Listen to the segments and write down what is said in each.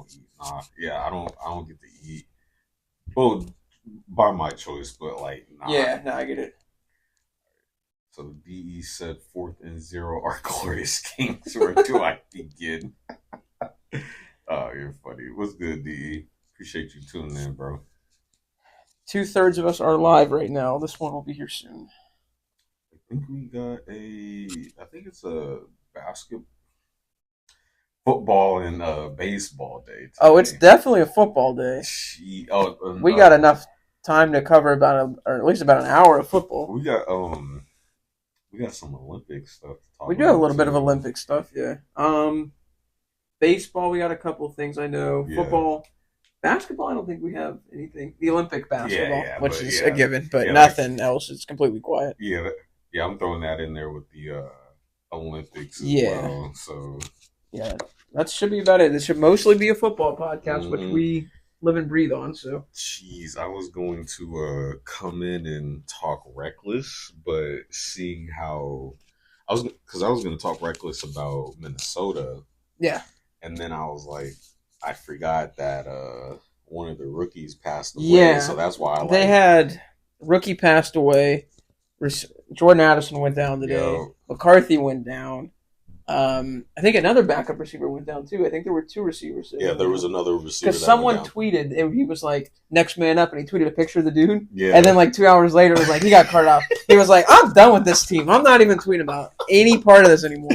don't eat. Nah, yeah, I don't get to eat. Well, by my choice, but like, nah. Yeah, no, I get it. So DE said 4th and 0 are glorious kings. Where do I begin? Oh, you're funny. What's good, DE? Appreciate you tuning in, bro. 2/3 of us are live right now. This one will be here soon. I think we got I think it's a basketball, football, and baseball day today. Oh, it's definitely a football day. We got enough time to cover or at least about an hour of football. We got some Olympic stuff to talk We do have a about, little bit of too. Olympic stuff, yeah. Baseball, we got a couple of things I know. Yeah. Football, basketball, I don't think we have anything. The Olympic basketball, which is yeah. a given, but Yeah, nothing else. It's completely quiet. Yeah, I'm throwing that in there with the Olympics as well. So yeah, that should be about it. This should mostly be a football podcast, which we live and breathe on. So, jeez, I was going to come in and talk reckless, but seeing how I was going to talk reckless about Minnesota. Yeah, and then I was like, I forgot that one of the rookies passed away. Yeah, so that's why they had rookie passed away. Jordan Addison went down today. Yo. McCarthy went down. I think another backup receiver went down too. I think there were two receivers. Yeah, there was another receiver. Because someone tweeted, and he was like, "Next man up," and he tweeted a picture of the dude. Yeah. And then like 2 hours later, it was like he got carted off. He was like, "I'm done with this team. I'm not even tweeting about any part of this anymore."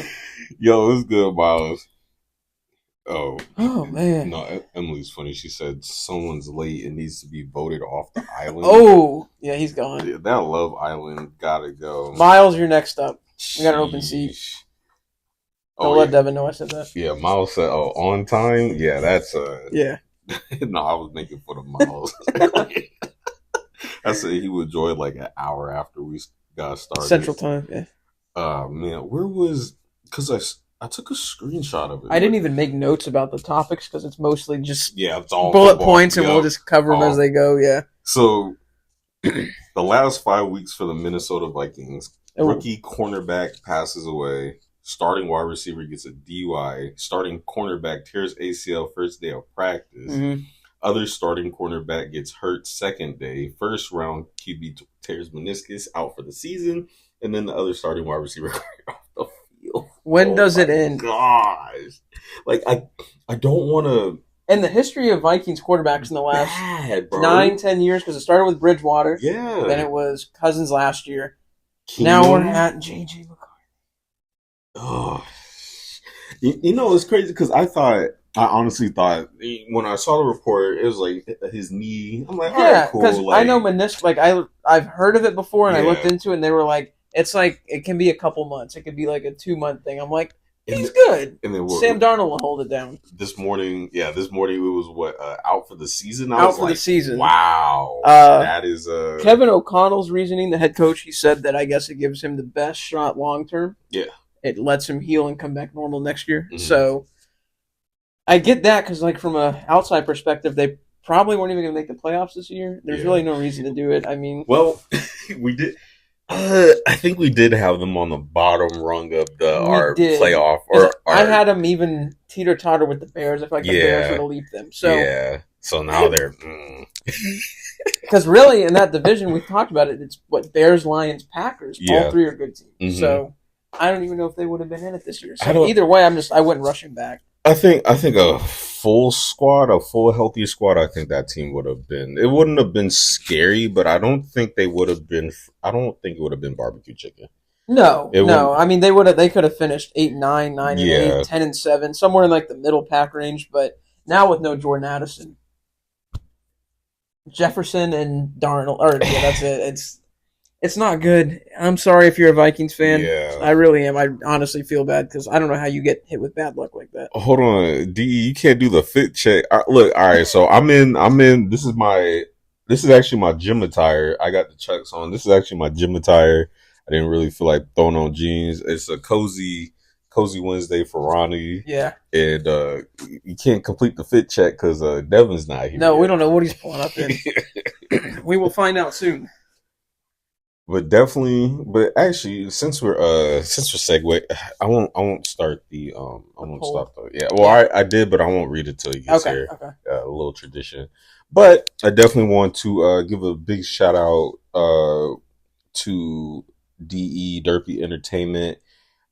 Yo, it was good, Miles. Oh man. No, Emily's funny. She said someone's late and needs to be voted off the island. Oh, yeah, he's gone. Yeah, that Love Island gotta go. Miles, you're next up. We got an open seat. Don't let Devin know I said that. Yeah, Miles said, on time? Yeah, that's Yeah. No, I was making fun of Miles. I said he would join like an hour after we got started. Central time, yeah. Man, where was... Because I took a screenshot of it. I didn't even make notes about the topics because it's mostly just it's all bullet football. points, and we'll just cover them as they go, yeah. So, the last 5 weeks for the Minnesota Vikings, rookie cornerback passes away. Starting wide receiver gets a DUI. Starting cornerback tears ACL first day of practice. Mm-hmm. Other starting cornerback gets hurt second day. First round QB tears meniscus, out for the season. And then the other starting wide receiver off the field. When does it end? Gosh. Like, I don't want to... And the history of Vikings quarterbacks in the last 9-10 years, because it started with Bridgewater. Yeah. Then it was Cousins last year. Now we're at J.J. McCarthy. Oh, you know, it's crazy because I honestly thought when I saw the report, it was like his knee. I'm like, all right, cool. Because I know meniscus. Like I've heard of it before, and I looked into it, and they were like, it's like it can be a couple months. It could be like a 2-month thing. I'm like, he's good. And then Sam Darnold will hold it down. This morning it was out for the season. Out for the season. Wow, that is Kevin O'Connell's reasoning. The head coach, he said that I guess it gives him the best shot long term. Yeah. It lets him heal and come back normal next year. Mm-hmm. So I get that because, like, from an outside perspective, they probably weren't even going to make the playoffs this year. There's really no reason to do it. I mean, well, we did. I think we did have them on the bottom rung of our playoff. I had them even teeter totter with the Bears. I feel like the Bears would have leaped them. So So now they're because really in that division we talked about it. It's what Bears, Lions, Packers. All three are good teams. Mm-hmm. So. I don't even know if they would have been in it this year. So either way, I wouldn't rush him back. I think a full healthy squad, I think that team would have been. It wouldn't have been scary, but I don't think they would have been. I don't think it would have been barbecue chicken. No. I mean, they could have finished 8-9, 9-8, 10-7, somewhere in like the middle pack range. But now with no Jordan Addison, Jefferson and Darnold, that's it. It's not good. I'm sorry if you're a Vikings fan. Yeah. I really am. I honestly feel bad because I don't know how you get hit with bad luck like that. Hold on, D. You can't do the fit check. Look, all right. So I'm in. This is actually my gym attire. I got the chucks on. This is actually my gym attire. I didn't really feel like throwing on jeans. It's a cozy Wednesday for Ronnie. Yeah. And you can't complete the fit check because Devin's not here. No, we don't know what he's pulling up in. We will find out soon. But definitely, but actually, since we're segue, I won't start I The won't poll. stop the well Yeah. I did, but I won't read it till he gets Okay. here. Okay. A little tradition, but I definitely want to give a big shout out to DE Derpy Entertainment.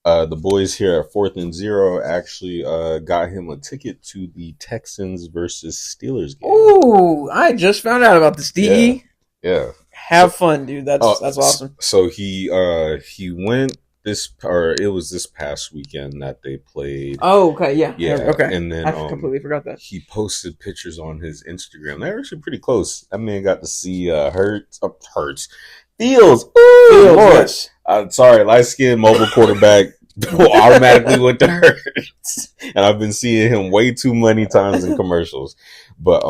The boys here at Fourth and Zero actually got him a ticket to the Texans versus Steelers game. Ooh, I just found out about this. Yeah, DE. yeah. Have fun, dude. That's awesome. So he went or it was this past weekend that they played. Oh, okay, yeah. Yeah, Okay. and then I completely forgot that. he posted pictures on his Instagram. They're actually pretty close. That man got to see Hurts. Fields. Ooh, Lord. Yes. Sorry, light skinned mobile quarterback automatically went to Hurts. And I've been seeing him way too many times in commercials. But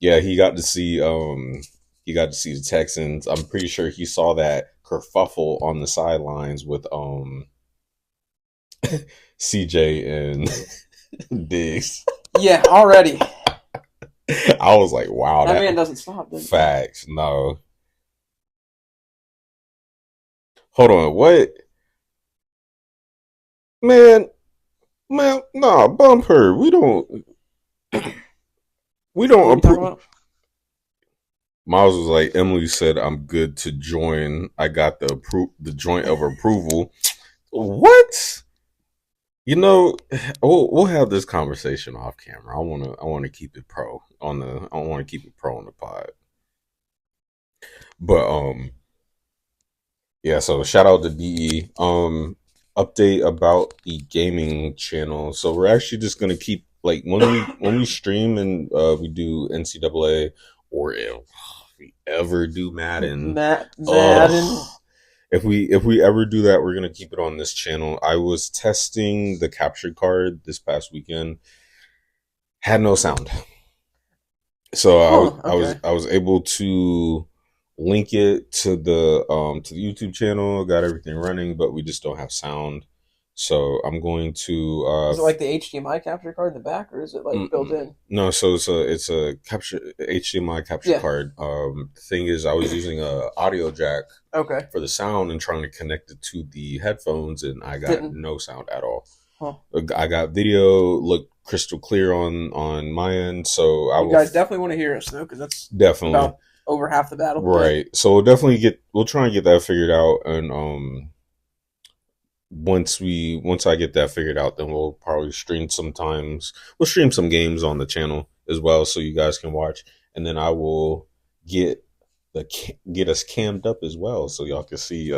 yeah, he got to see the Texans. I'm pretty sure he saw that kerfuffle on the sidelines with CJ and Diggs. Yeah, already. I was like, wow, that man doesn't stop. Facts, no. Hold on, what? Man, nah, bump her. We don't approve. Miles was like, Emily said, I'm good to join. I got the joint of approval. What? You know, we'll have this conversation off camera. I want to keep it pro on the. I want to keep it pro on the pod. But yeah. So shout out to DE. Update about the gaming channel. So we're actually just gonna keep like when we stream and we do NCAA or if we ever do Madden. Madden. If we ever do that, we're gonna keep it on this channel. I was testing the capture card this past weekend. Had no sound. So I was able to link it to the YouTube channel, got everything running, but we just don't have sound. So I'm going to is it like the HDMI capture card in the back, or is it like built in? No, so it's a capture HDMI capture card. Thing is, I was using a audio jack for the sound and trying to connect it to the headphones, and I got no sound at all. Huh. I got video, looked crystal clear on my end, so you guys definitely want to hear us though, because that's definitely about over half the battle, right? So we'll try and get that figured out, and once I get that figured out, then we'll probably stream sometimes. We'll stream some games on the channel as well, so you guys can watch, and then I will get us cammed up as well, so y'all can see.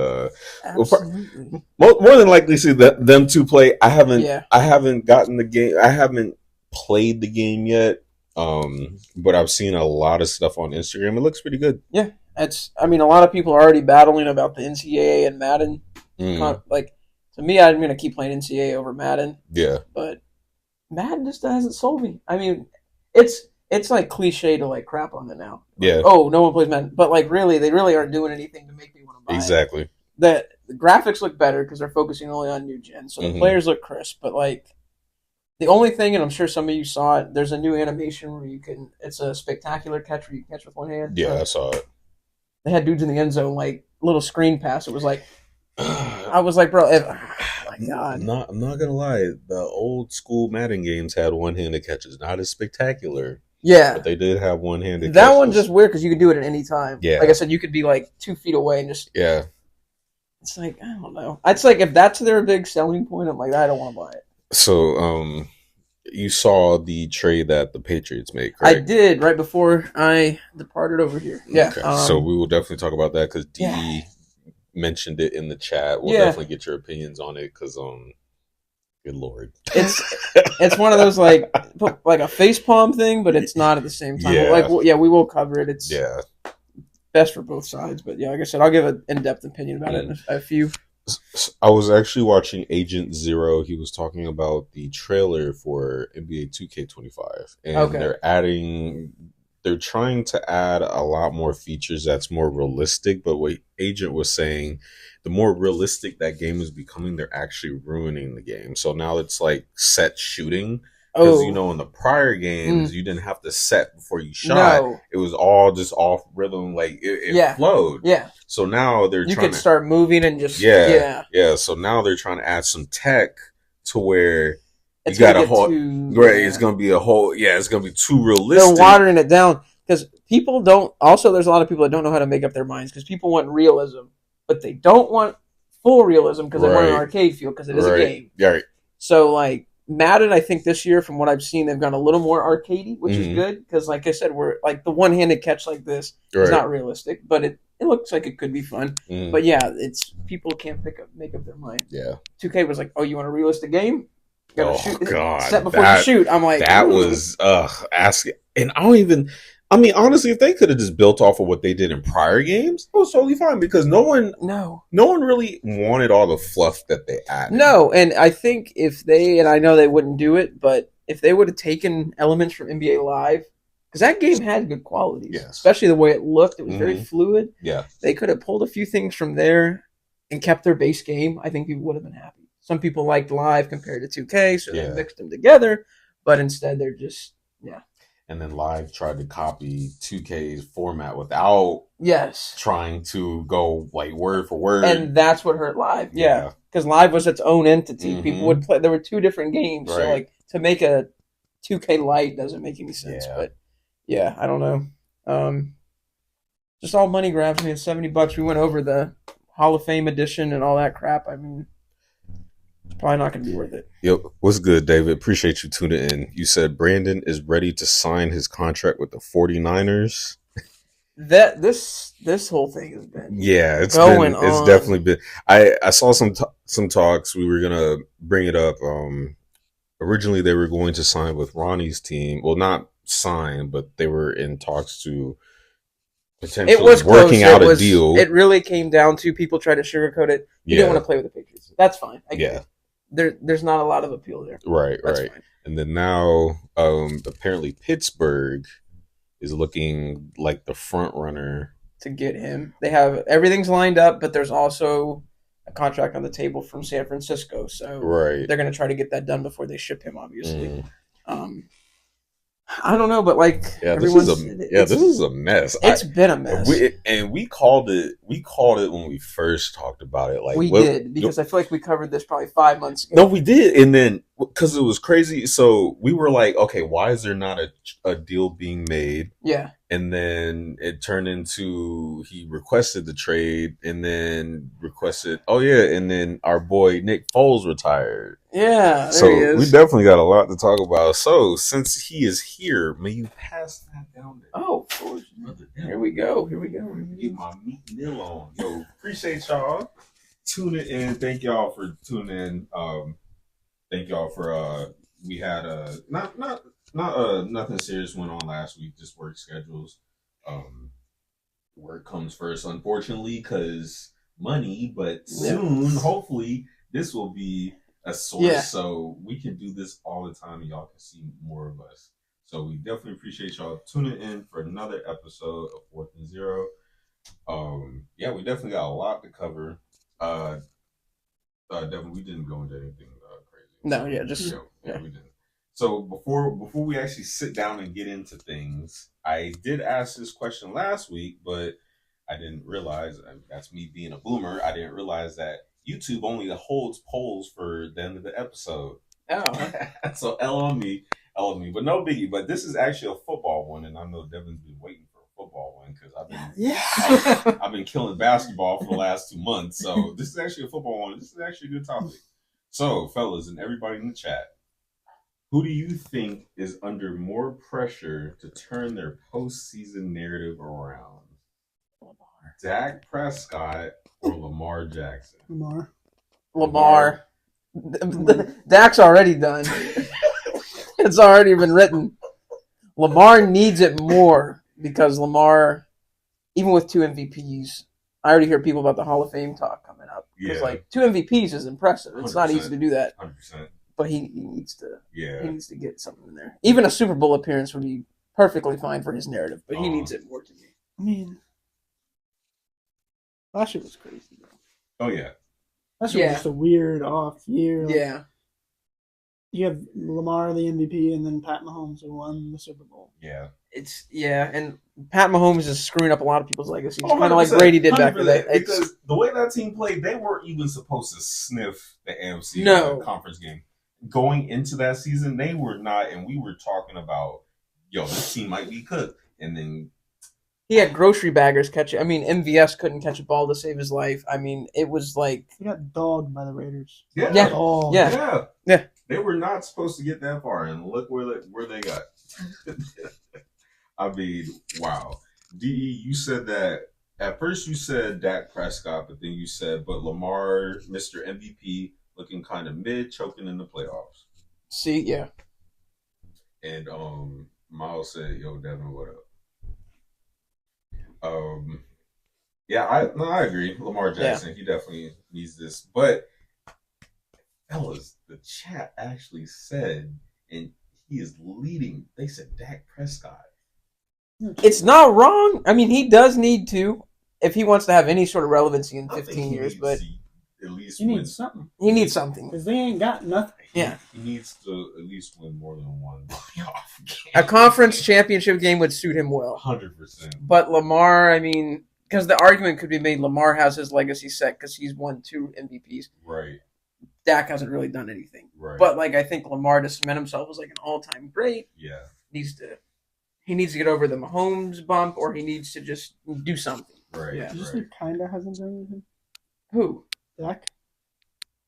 Absolutely. More than likely see them two play. I haven't gotten the game. I haven't played the game yet. But I've seen a lot of stuff on Instagram. It looks pretty good. Yeah, a lot of people are already battling about the NCAA and Madden. Like, to me, I'm gonna keep playing NCAA over Madden. Yeah, but Madden just hasn't sold me. I mean, it's like cliche to like crap on it now. Yeah. Like, oh, no one plays Madden, but like they really aren't doing anything to make me want to buy exactly. It. The graphics look better because they're focusing only on new gen, so the players look crisp. But like the only thing, and I'm sure some of you saw it, there's a new animation where it's a spectacular catch where you catch with one hand. Yeah, I saw it. They had dudes in the end zone, like little screen pass. It was like, I was like, bro, oh my God. I'm not gonna lie. The old school Madden games had one-handed catches, not as spectacular. Yeah, but they did have one-handed. That catches. One's just weird because you could do it at any time. Yeah, like I said, you could be like 2 feet away and just It's like I don't know. It's like if that's their big selling point, I'm like I don't want to buy it. So, you saw the trade that the Patriots made, correct? I did right before I departed over here. Yeah. Okay. So we will definitely talk about that because DE mentioned it in the chat. We'll definitely get your opinions on it because, good Lord, it's one of those like a face palm thing, but it's not at the same time. Yeah. We will cover it. It's best for both sides. But yeah, like I said, I'll give an in-depth opinion about it in a few. I was actually watching Agent Zero. He was talking about the trailer for NBA 2K25, and they're trying to add a lot more features that's more realistic. But what Agent was saying, the more realistic that game is becoming, they're actually ruining the game. So now it's like set shooting. Because Oh, in the prior games, you didn't have to set before you shot. no. It was all just off rhythm, like it Yeah. flowed. Yeah. So now they're You trying could to, start moving and just, yeah, yeah. yeah. So now they're trying to add some tech to where you It's going got to a get whole, too, right? It's yeah. gonna be a whole, yeah. It's gonna be too They're realistic. watering it down because people don't, also, there's a lot of people that don't know how to make up their minds because people want realism, but they don't want full realism because they want an Right, arcade feel because it is a right, game. right. So, like, Madden, I think this year, from what I've seen, they've gone a little more arcadey, which is good because, like I said, we're like the one-handed catch like this is Right. not realistic, but it looks like it could be fun. But yeah, it's people can't make up their mind. Yeah. 2K was like, oh, you want a realistic game? You gotta Oh shoot. God, Set before you shoot. I'm like, that was asking, and I don't even. I mean, honestly, if they could have just built off of what they did in prior games, it was totally fine because no one really wanted all the fluff that they added. No, and I think if they, and I know they wouldn't do it, but if they would have taken elements from NBA Live, because that game had good qualities, Yes. especially the way it looked, it was very fluid. Yeah, they could have pulled a few things from there and kept their base game. I think people would have been happy. Some people liked Live compared to 2K, so they mixed them together, but instead they're just And then Live tried to copy 2K's format without trying to go like word for word, and that's what hurt Live. Yeah, because Live was its own entity. People would play. There were two different games, so like to make a 2K Lite doesn't make any sense. But yeah, I don't know. Just all money grabs. I mean, $70. We went over the Hall of Fame edition and all that crap. I mean, it's probably not going to be worth it. Yep. What's good, David? Appreciate you tuning in. You said Brandon is ready to sign his contract with the 49ers. That this whole thing has been it's going on. It's definitely been. I saw some talks. We were gonna bring it up. Originally they were going to sign with Ronnie's team. Well, not sign, but they were in talks to potentially it was working out a deal. It really came down to people trying to sugarcoat it. He didn't want to play with the Patriots. That's fine. I get it. There's not a lot of appeal there. Right. Fine. And then now, apparently Pittsburgh is looking like the front runner to get him. They have everything's lined up, but there's also a contract on the table from San Francisco, so they're going to try to get that done before they ship him. Obviously, I don't know, but like this is a mess. It's been a mess, we called it. We called it when we first talked about it. Like we did because I feel like we covered this probably 5 months ago. No, we did, and then because it was crazy, so we were like, okay, why is there not a deal being made? Yeah. And then it turned into he requested the trade, and then requested, and then our boy Nick Foles retired. Yeah, so he is. We definitely got a lot to talk about. So since he is here, may you pass that down there? Oh, of course. Here we go. Get my meat meal on. Yo, appreciate y'all tuning in. Thank y'all for tuning in. Thank y'all for we had nothing serious went on last week, just work schedules. Work comes first, unfortunately, because money, but soon, hopefully, this will be a source so we can do this all the time and y'all can see more of us. So we definitely appreciate y'all tuning in for another episode of 4th and 0. We definitely got a lot to cover. Devin, we didn't go into anything crazy. No, we didn't. So before we actually sit down and get into things, I did ask this question last week, but I didn't realize, that's me being a boomer, I didn't realize that YouTube only holds polls for the end of the episode. Oh. So L on me, but no biggie. But this is actually a football one, and I know Devin's been waiting for a football one because I've been killing basketball for the last 2 months. So this is actually a football one. This is actually a good topic. So, fellas, and everybody in the chat, who do you think is under more pressure to turn their postseason narrative around? Dak Prescott or Lamar Jackson? Lamar. Dak's already done. It's already been written. Lamar needs it more because Lamar, even with 2 MVPs, I already hear people about the Hall of Fame talk coming up. Because 2 MVPs is impressive. It's not easy to do that. 100%. But he needs to. Yeah. He needs to get something in there. Even a Super Bowl appearance would be perfectly fine for his narrative, but he needs it more to me. I mean, last year was crazy, bro. Oh yeah. Last year was just a weird off year. Yeah. You have Lamar, the MVP, and then Pat Mahomes, who won the Super Bowl. Yeah. And Pat Mahomes is screwing up a lot of people's legacies, Oh, kind of like Brady did back in the day. Because the way that team played, they weren't even supposed to sniff the AFC conference game. Going into that season, they were not, and we were talking about, this team might be cooked. And then he had grocery baggers catch it. I mean, MVS couldn't catch a ball to save his life. I mean, it was like he got dogged by the Raiders. Yeah. They were not supposed to get that far, and look where they got. I mean, wow. DE, you said that at first. You said Dak Prescott, but then you said, but Lamar, Mr. MVP, looking kind of mid, choking in the playoffs. See, yeah. And Miles said, "Yo, Devin, what up?" Yeah, I agree. Lamar Jackson, he definitely needs this. But fellas, the chat actually said, and he is leading. They said Dak Prescott. It's not wrong. I mean, he does need to if he wants to have any sort of relevancy in 15 years. But at least he needs something. He needs something because they ain't got nothing. Yeah, he needs to at least win more than one playoff game. A conference championship game would suit him well. 100%. But Lamar, I mean, because the argument could be made, Lamar has his legacy set because he's won 2 MVPs. Right. Dak hasn't really done anything. Right. But I think Lamar to cement himself as an all-time great. Yeah. He needs to get over the Mahomes bump, or he needs to just do something. Right. Yeah. Did you say kinda hasn't done anything? Who? Dak?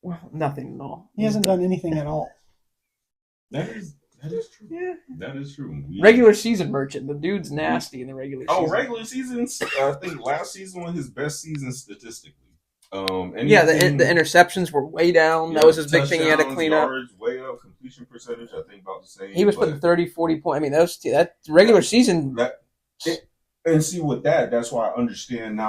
Well, nothing at all. He hasn't done anything at all. That is true. Yeah. That is true. Regular season merchant. The dude's nasty in the regular season. Oh, regular seasons? I think last season was his best season statistically. The interceptions were way down. That was his big thing he had to clean yards, up. Way up. Completion percentage, I think about the same. He was putting 30, 40 points. I mean, that regular season. And see, with that's why I understand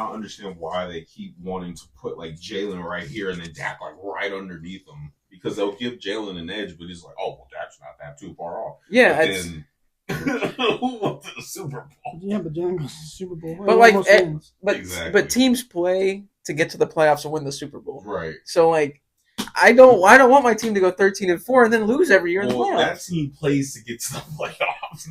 why they keep wanting to put Jalen right here and then Dak right underneath him, because they'll give Jalen an edge, but he's like, oh, well, that's not that too far off. Yeah, who went to the Super Bowl? Yeah, but Jalen goes to the Super Bowl. But teams play to get to the playoffs and win the Super Bowl. Right. So I don't want my team to go 13-4 and then lose every year in the playoffs. That team plays to get to the playoffs.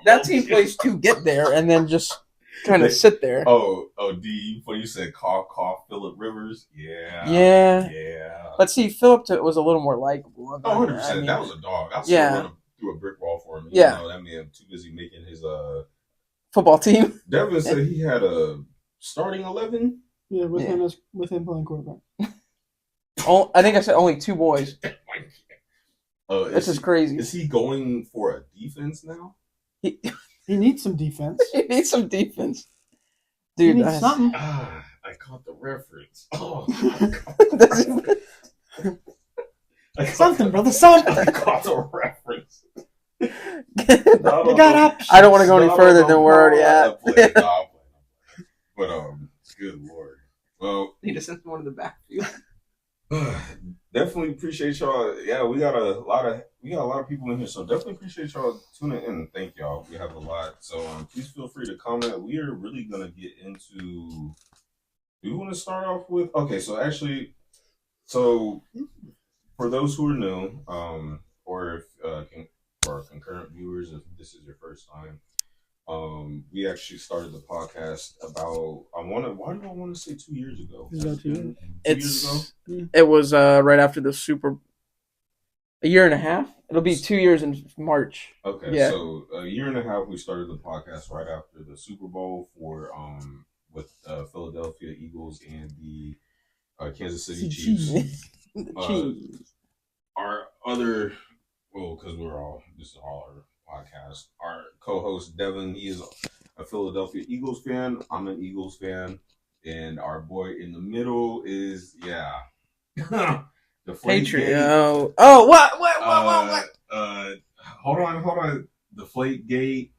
That team plays to get there and then just kind of sit there. Oh, D, when you said cough, Phillip Rivers, yeah. But see, Phillip was a little more likable. 100%. That was a dog. I still run through a brick wall for him. Yeah, that man too busy making his football team. Devin said he had a starting 11. Yeah, with him playing quarterback. I think I said only 2 boys. This is crazy. Is he going for a defense now? He needs some defense. He needs some defense. Dude, he needs something. I caught the reference. Oh. Something, brother. Something. I caught the reference. I don't want to go any further than we're already at. But good lord. Well, need to send one in the backfield. Definitely appreciate y'all. Yeah, we got a lot of people in here, so definitely appreciate y'all tuning in. Thank y'all. We have a lot, so please feel free to comment. We are really gonna get into. Do we want to start off with? Okay, so for those who are new, or if for our concurrent viewers, if this is your first time, we actually started the podcast about. Why do I want to say 2 years ago? It was right after the Super. A year and a half. It'll be 2 years in March. Okay, yeah. So a year and a half, we started the podcast right after the Super Bowl with Philadelphia Eagles and the Kansas City Chiefs. Our other, because this is all our podcast. Our co-host Devin, he is a Philadelphia Eagles fan. I'm an Eagles fan, and our boy in the middle is the Patriots. Oh, what? Hold on. Deflategate.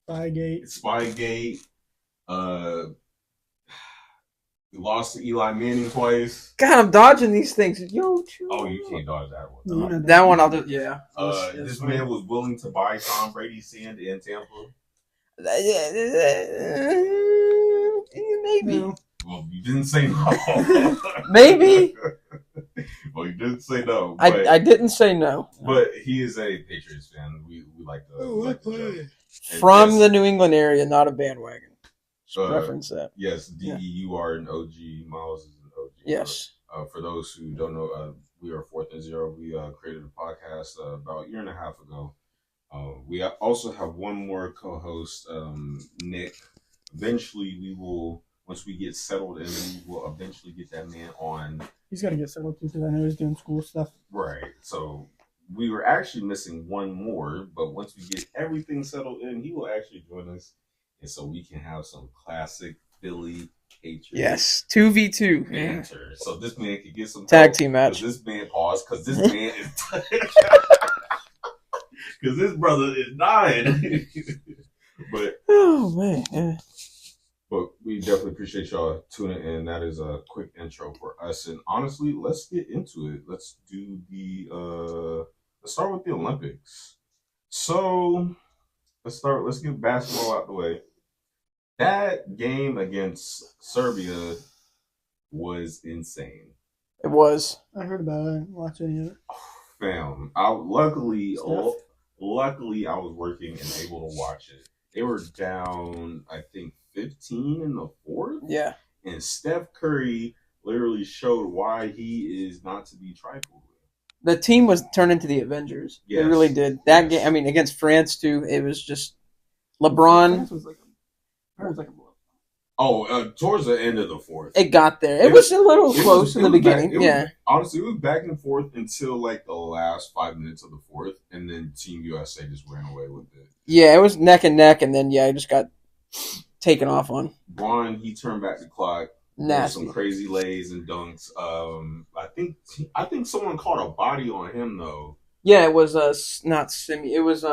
Spygate. We lost to Eli Manning twice. God, I'm dodging these things. Yo, oh, you can't dodge that one. That one I'll do. Yeah. This man was willing to buy Tom Brady's sand in Tampa. Maybe. No. Well, you didn't say no. Maybe. Well, he didn't say no. But I didn't say no. But he is a Patriots fan. We like to joke. From the New England area, not a bandwagon. Reference that. Yes, DEUR and OG. Miles is an OG. Yes. For those who don't know, we are 4th and 0. We created a podcast about a year and a half ago. We also have one more co-host, Nick. Eventually, we will, once we get settled in, we will eventually get that man on. He's got to get settled too, because I know he's doing school stuff. Right. So we were actually missing one more, but once we get everything settled in, he will actually join us. And so we can have some classic Philly Patriots. Yes, 2v2 banter. So this man can get some tag team match. This man because this man is because this brother is dying. But oh man. But we definitely appreciate y'all tuning in. That is a quick intro for us. And honestly, let's get into it. Let's do let's start with the Olympics. So let's get basketball out the way. That game against Serbia was insane. It was. I heard about it. I didn't watch any of it. Fam, luckily I was working and able to watch it. They were down, I think, 15 in the fourth. Yeah. And Steph Curry literally showed why he is not to be trifled with. The team was turned into the Avengers. Yes. It really did. That game, I mean, against France, too, it was just LeBron. France was like a blow. Towards the end of the fourth. It got there. It was a little close in the beginning. Honestly, it was back and forth until like the last 5 minutes of the fourth, and then Team USA just ran away with it. Yeah, it was neck and neck, and then, it just got taken off on. Bron, he turned back the clock. Nasty. Some crazy lays and dunks. I think someone caught a body on him, though. Yeah, it was not Simi. It was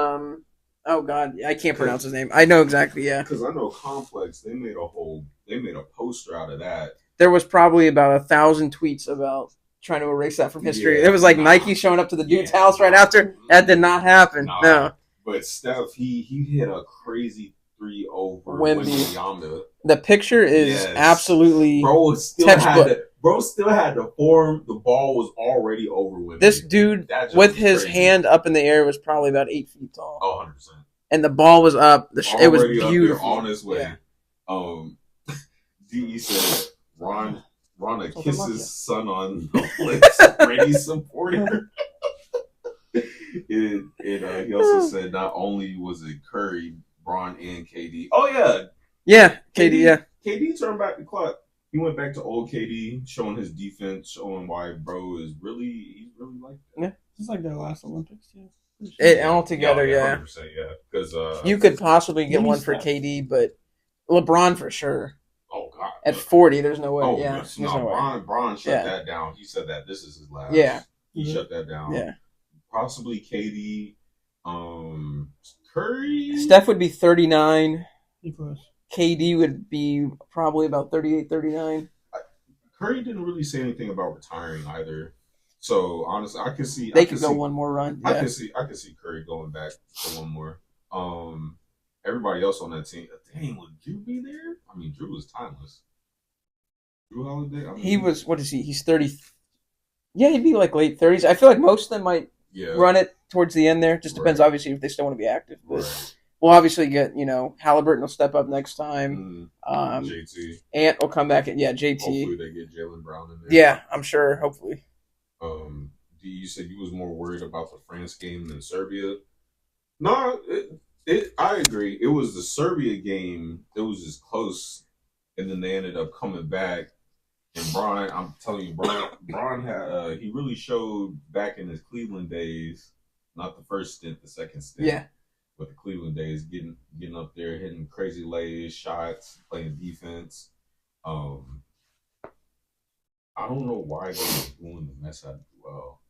oh God, I can't pronounce his name. I know exactly. Yeah, because I know Complex. They made a poster out of that. There was probably about 1,000 tweets about trying to erase that from history. It was like Nike showing up to the dude's house right after. That did not happen. No. But Steph, he hit a crazy 3 over Wemby. The picture is absolutely bro still had to form. The ball was already over Wemby. This dude with his hand up in the air was probably about 8 feet tall. 100%. And the ball was up. It was beautiful. On his way. Yeah. DE said Ron kiss his son on the lips. Brady supporter. And he also said not only was it Curry, Bron, and KD. Oh yeah. Yeah, KD. Yeah. KD turned back the clock. He went back to old KD, showing his defense, showing why bro is he's really like that. Yeah, it's like their last Olympics. Yeah. Altogether, yeah. 100%, yeah. Because you could possibly get one for KD, but LeBron for sure. Oh God. At 40, there's no way. Yes. Bron shut that down. He said that this is his last. Yeah. He shut that down. Yeah. Possibly KD. Curry. Steph would be 39. Close. KD would be probably about 38, 39. Curry didn't really say anything about retiring either. So honestly, I could see they could go one more run. Yeah. I could see Curry going back to one more. Everybody else on that team, dang, would Drew be there? I mean, Drew was timeless. Drew Holiday. He was. What is he? He's 30. Yeah, he'd be like late 30s. I feel like most of them might run it towards the end there. Just depends, obviously, if they still want to be active. But we'll obviously get, Halliburton will step up next time. JT. Ant will come back. JT. Hopefully they get Jaylen Brown in there. Yeah, I'm sure. Hopefully. You said you was more worried about the France game than Serbia. No, I agree. It was the Serbia game. It was just close, and then they ended up coming back. And Bron, I'm telling you, Bron had he really showed back in his Cleveland days. Not the first stint, the second stint. Yeah. With the Cleveland days, getting up there, hitting crazy lays, shots, playing defense. I don't know why they were doing the mess out of well.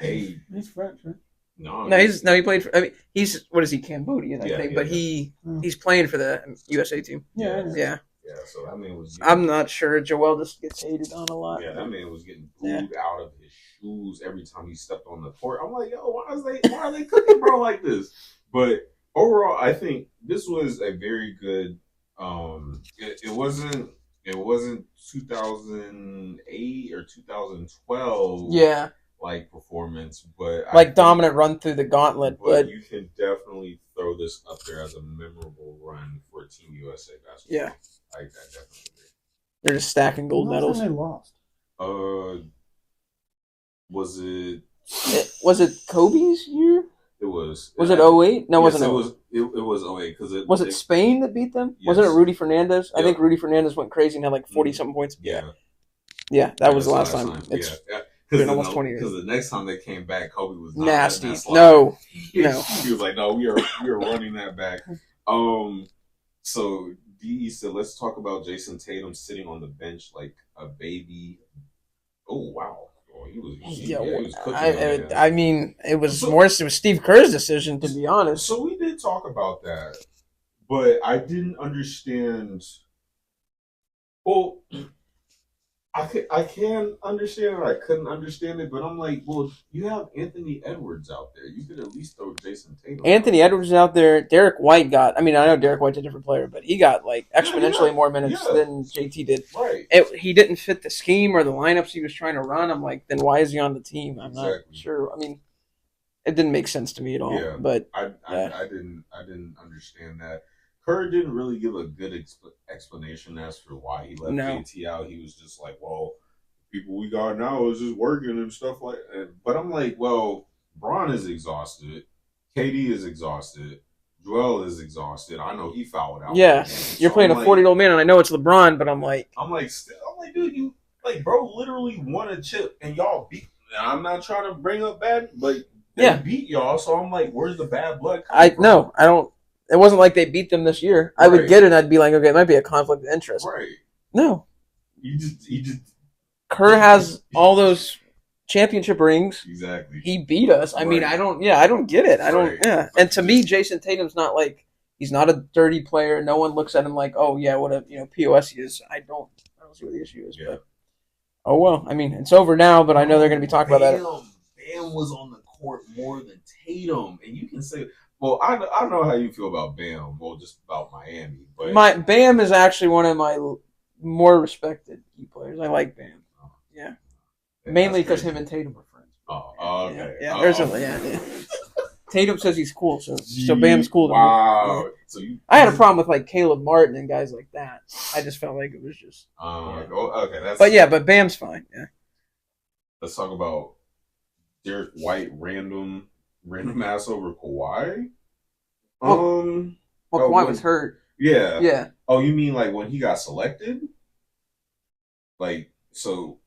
He's French, right? No, he played for. I mean, he's what is he? Cambodian, I think. But he's playing for the USA team. Yeah. Yeah. So that man was. I'm not sure. Joel just gets hated on a lot. Yeah, that man was getting booed out of his shoes every time he stepped on the court. I'm like, yo, why are they cooking bro like this? But overall, I think this was a very good. It wasn't It wasn't 2008 or 2012. Yeah. Like performance, but like dominant run through the gauntlet. But you can definitely throw this up there as a memorable run for Team USA basketball. Yeah, I definitely agree. They're just stacking gold medals. They lost. Was it? Was it Kobe's year? It was. Was it 08? No, yes, wasn't it. Was it was 08 because it was it Spain that beat them? Yes. Wasn't it Rudy Fernandez? Yep. I think Rudy Fernandez went crazy and had like 40-something points. Yeah, that was the last time. It's been almost 20 years. Because the next time they came back, Kobe was not nasty. No. He was like, no, we are running that back. So DE said, let's talk about Jason Tatum sitting on the bench like a baby. Oh wow. He was cooking. I mean, it was Steve Kerr's decision, to be honest. So we did talk about that, but I didn't understand. Well, I can understand it. I couldn't understand it, but I'm like, well, you have Anthony Edwards out there. You could at least throw Jason Tatum. Anthony Edwards is out there. Derek White got. I mean, I know Derek White's a different player, but he got like exponentially more minutes than JT did. Right. He didn't fit the scheme or the lineups he was trying to run. I'm like, then why is he on the team? I'm not sure. I mean, it didn't make sense to me at all. Yeah, but I didn't understand that. Kerr didn't really give a good explanation as for why he left JT out. He was just like, well, people we got now is just working and stuff like that. But I'm like, well, Bron is exhausted. KD is exhausted. Joel is exhausted. I know he fouled out. Yeah, you're playing a 40-year-old man, and I know it's LeBron, but I'm like, dude, you like, bro, literally won a chip, and y'all beat. I'm not trying to bring up bad, but they beat y'all. So I'm like, where's the bad blood? I don't. It wasn't like they beat them this year. I would get it and I'd be like, okay, it might be a conflict of interest. Right. No. You just Kerr has all those championship rings. Exactly. He beat us. I mean, I don't get it. I don't And to me, Jason Tatum's not like, he's not a dirty player. No one looks at him like, oh yeah, what a POS he is. I don't see what the issue is. But oh well. I mean, it's over now, but I know they're gonna be talking about that. Bam was on the court more than Tatum. And you can say, well, I don't know how you feel about Bam. Well, just about Miami, but Bam is actually one of my more respected key players. I like Bam. Yeah, mainly because him and Tatum are friends. Oh, okay. Yeah. Tatum says he's cool, so Bam's cool to me. Wow. Yeah. So I had a problem with like Caleb Martin and guys like that. I just felt like it was just. Okay. But Bam's fine. Yeah. Let's talk about Derek White random ass over Kawhi. Kawhi was hurt. Yeah. Yeah. Oh, you mean like when he got selected? Like, so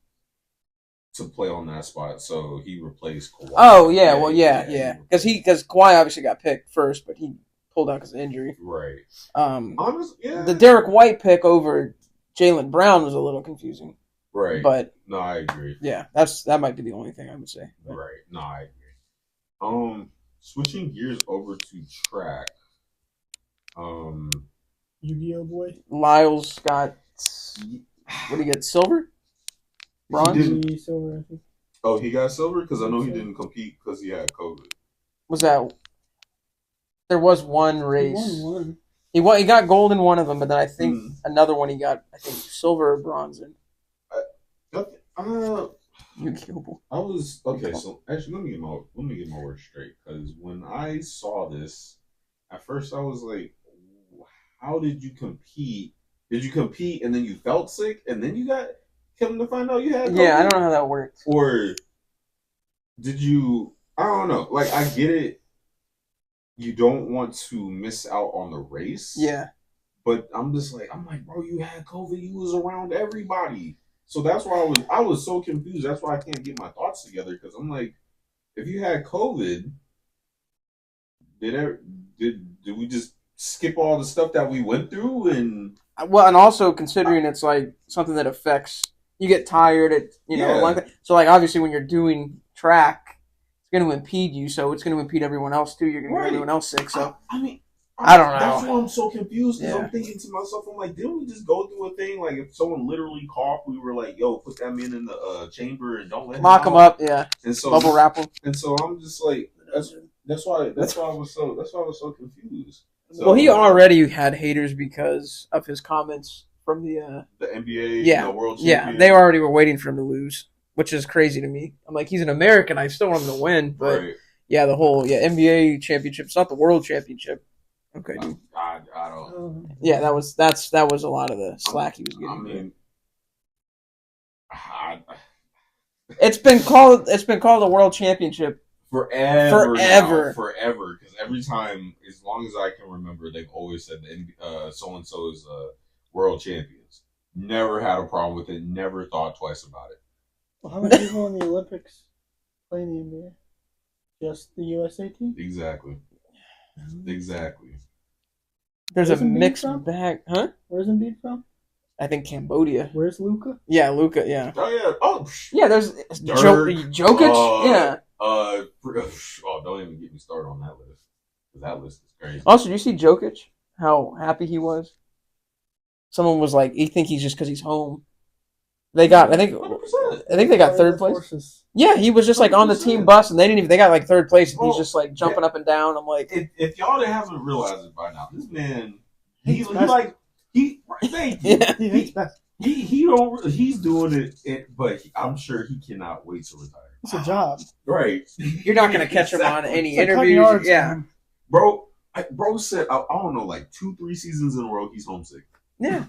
to play on that spot, so he replaced Kawhi. Oh yeah, because Kawhi obviously got picked first, but he pulled out because of injury. Right. Honestly, the Derek White pick over Jaylen Brown was a little confusing. Right. But no, I agree. Yeah, that might be the only thing I would say. But. Right. No, I agree. Switching gears over to track. Yu-Gi-Oh boy. Lyles got. What did he get? Silver? Bronze? Silver, I think. Oh, he got silver? Because I know he didn't compete because he had COVID. Was that... There was one race. He won one. He got gold in one of them, but then I think another one he got, I think, silver or bronze in. I was... Okay, so actually, let me get my words straight. Because when I saw this, at first I was like, how did you compete? Did you compete and then you felt sick and then you got... Come to find out you had COVID? Yeah, I don't know how that worked. Or did you... I don't know. Like, I get it. You don't want to miss out on the race. Yeah. But I'm like, bro, you had COVID. You was around everybody. So that's why I was so confused. That's why I can't get my thoughts together. Because I'm like, if you had COVID, did we just skip all the stuff that we went through? And also considering it's like something that affects... You get tired so like obviously when you're doing track, it's going to impede you, so it's going to impede everyone else too. You're going to get everyone else sick. So I don't know. That's why I'm so confused. Because I'm thinking to myself, I'm like, didn't we just go through a thing like if someone literally coughed, we were like, yo, put that man in the chamber and don't let lock him up, and so bubble wrap him. And so I'm just like, that's why I was so confused. So, well, he already had haters because of his comments from the NBA, world champion. Yeah, they already were waiting for him to lose, which is crazy to me. I'm like, he's an American. I still want him to win, but yeah, the whole NBA championship. It's not the world championship. Okay, dude. I don't. Yeah, that was a lot of the slack he was getting. It's been called a world championship forever. Because every time, as long as I can remember, they've always said so and so is world champions. Never had a problem with it. Never thought twice about it. Well, how many people in the Olympics play in the NBA? Just the USA team? Exactly. There's a mixed bag, huh? Where's Embiid from? I think Cambodia. Where's Luka? Yeah, Luka. Yeah. Oh yeah. Oh yeah. There's Jokic. Yeah. Don't even get me started on that list. That list is crazy. Also, did you see Jokic? How happy he was. Someone was like, "You think he's just because he's home?" They got. I think they got third place. Forces. Yeah, he was just like on the team bus, and they got like third place, and he's just like jumping up and down. I'm like, if y'all haven't realized it by now, this man, he's doing it, but I'm sure he cannot wait to retire. It's a job, right? You're not going to catch him on any interviews, yeah. Bro said I don't know, like 2-3 seasons in a row he's homesick. Yeah,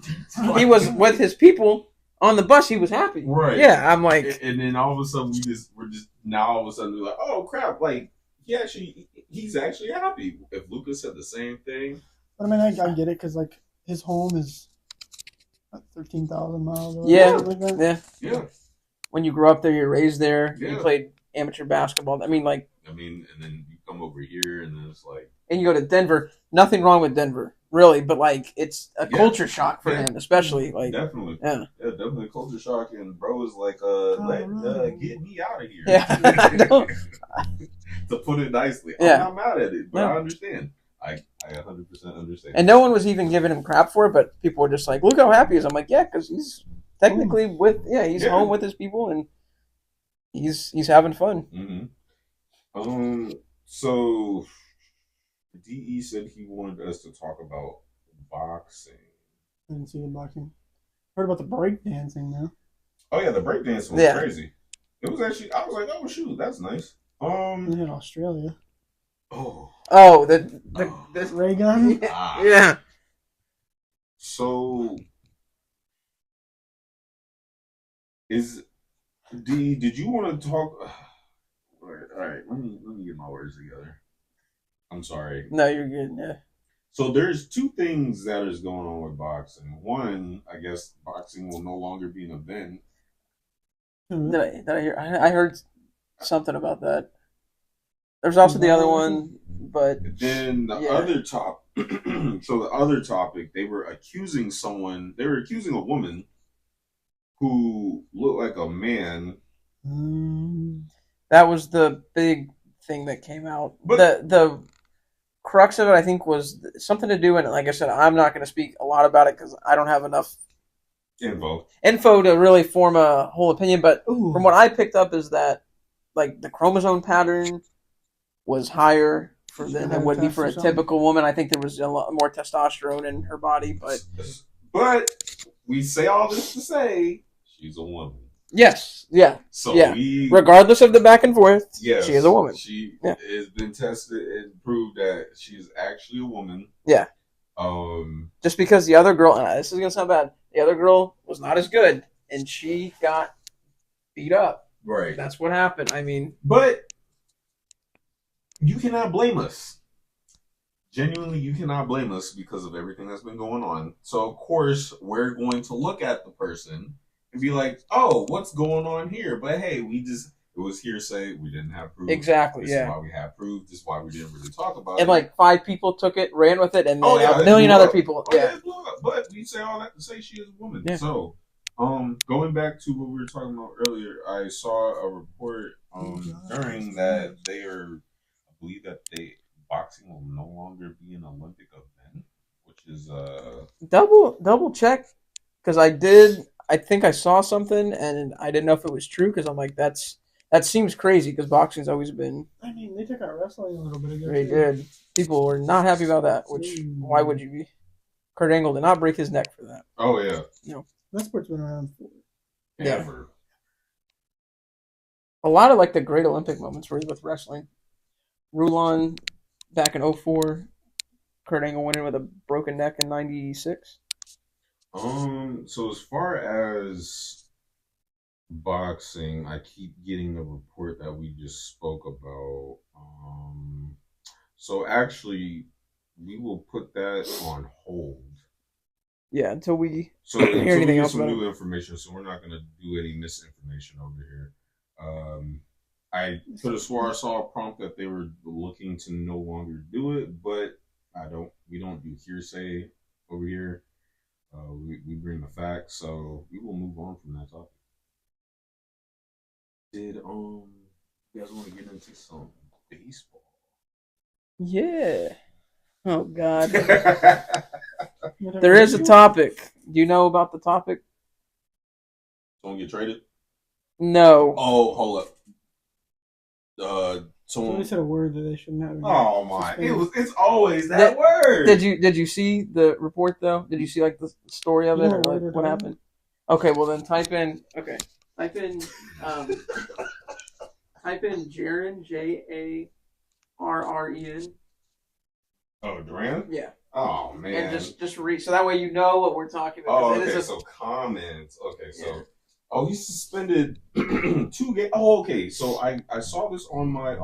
he was with his people. On the bus, he was happy. Right. Yeah, I'm like... And then all of a sudden, we're like, oh, crap. Like, he's actually happy. If Lucas said the same thing. But I mean, I get it, because, like, his home is 13,000 miles away. Yeah. Like that. Yeah. When you grew up there, you're raised there. Yeah. You played amateur basketball. I mean, and then you come over here, and then it's like... And you go to Denver. Nothing wrong with Denver. Really, but like it's a culture shock for him, especially like definitely, definitely culture shock. And bro is like, get me out of here. Yeah, to put it nicely, I'm not mad at it, but I understand. I 100% understand. And no one was even giving him crap for it, but people were just like, "Look how happy he is." I'm like, "Yeah, because he's technically home with his people and he's having fun." Mm-hmm. So. DE said he wanted us to talk about boxing. I didn't see the boxing. Heard about the breakdancing though. Oh yeah, the breakdancing was crazy. It was actually, I was like, oh shoot, that's nice. In Australia. This ray gun. Yeah. So, did you want to talk? All right. Let me get my words together. I'm sorry. No, you're good. Yeah. So there's two things that is going on with boxing. One, I guess boxing will no longer be an event. Did I hear? I heard something about that. There's also the other one, but then the other top. So the other topic, they were accusing a woman who looked like a man. That was the big thing that came out. But the crux of it, I think, was something to do, and like I said, I'm not going to speak a lot about it because I don't have enough info to really form a whole opinion. But from what I picked up is that like the chromosome pattern was higher than it would be for a typical woman. I think there was a lot more testosterone in her body, but we say all this to say she's a woman. Yes, yeah. So regardless of the back and forth, she is a woman. She has been tested and proved that she is actually a woman. Yeah. Just because the other girl, this is gonna sound bad, the other girl was not as good, and she got beat up. Right. That's what happened. I mean, but you cannot blame us. Genuinely, you cannot blame us because of everything that's been going on. So of course, we're going to look at the person and be like, oh, what's going on here? But hey, it was hearsay. We didn't have proof. Exactly, This is why we have proof. This is why we didn't really talk about it. And like 5 people took it, ran with it, and then a million other people. But we say all that to say she is a woman. Yeah. So, going back to what we were talking about earlier, I saw a report during that I believe that boxing will no longer be an Olympic event, which is double check because I think I saw something and I didn't know if it was true because I'm like that seems crazy because boxing's always been. I mean, they took out wrestling a little bit ago. They did. People were not happy about that. Which why would you be? Kurt Angle did not break his neck for that. Oh yeah. That sport's been around for Ever. A lot of like the great Olympic moments were with wrestling. Rulon back in 2004. Kurt Angle winning with a broken neck in 96. So as far as boxing, I keep getting the report that we just spoke about. So actually, we will put that on hold. Yeah, until we hear anything we get else some about new information. So we're not going to do any misinformation over here. I could have swore I saw a prompt that they were looking to no longer do it, but we don't do hearsay over here. We bring the facts, so we will move on from that topic. Did you guys want to get into some baseball? Yeah. Oh God. There is a topic. Do you know about the topic? Someone get traded? No. Oh, hold up. Somebody said a word that they shouldn't have. Oh my! It's always that word. Did you see the report though? Did you see like the story of it or like what happened? Okay, well then type in Jarren, Jarren. Oh, Duran? Yeah. Oh man. And just read so that way you know what we're talking about. Oh, okay. So comments. Okay, so. Yeah. Oh, he's suspended 2 games. Oh, okay. So I saw this on my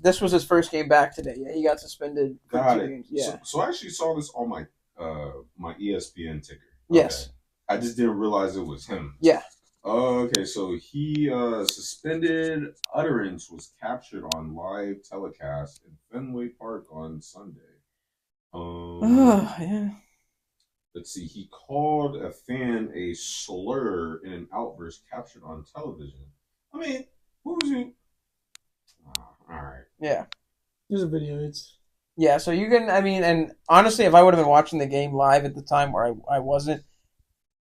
This was his first game back today. Yeah, he got suspended for 2 games. Yeah. So I actually saw this on my my ESPN ticker. Okay. Yes. I just didn't realize it was him. Yeah. Okay, so he suspended utterance was captured on live telecast in Fenway Park on Sunday. Yeah. Let's see. He called a fan a slur in an outburst captured on television. I mean, what was you? All right. Yeah. There's a video. Yeah. So you can. I mean, and honestly, if I would have been watching the game live at the time where I wasn't,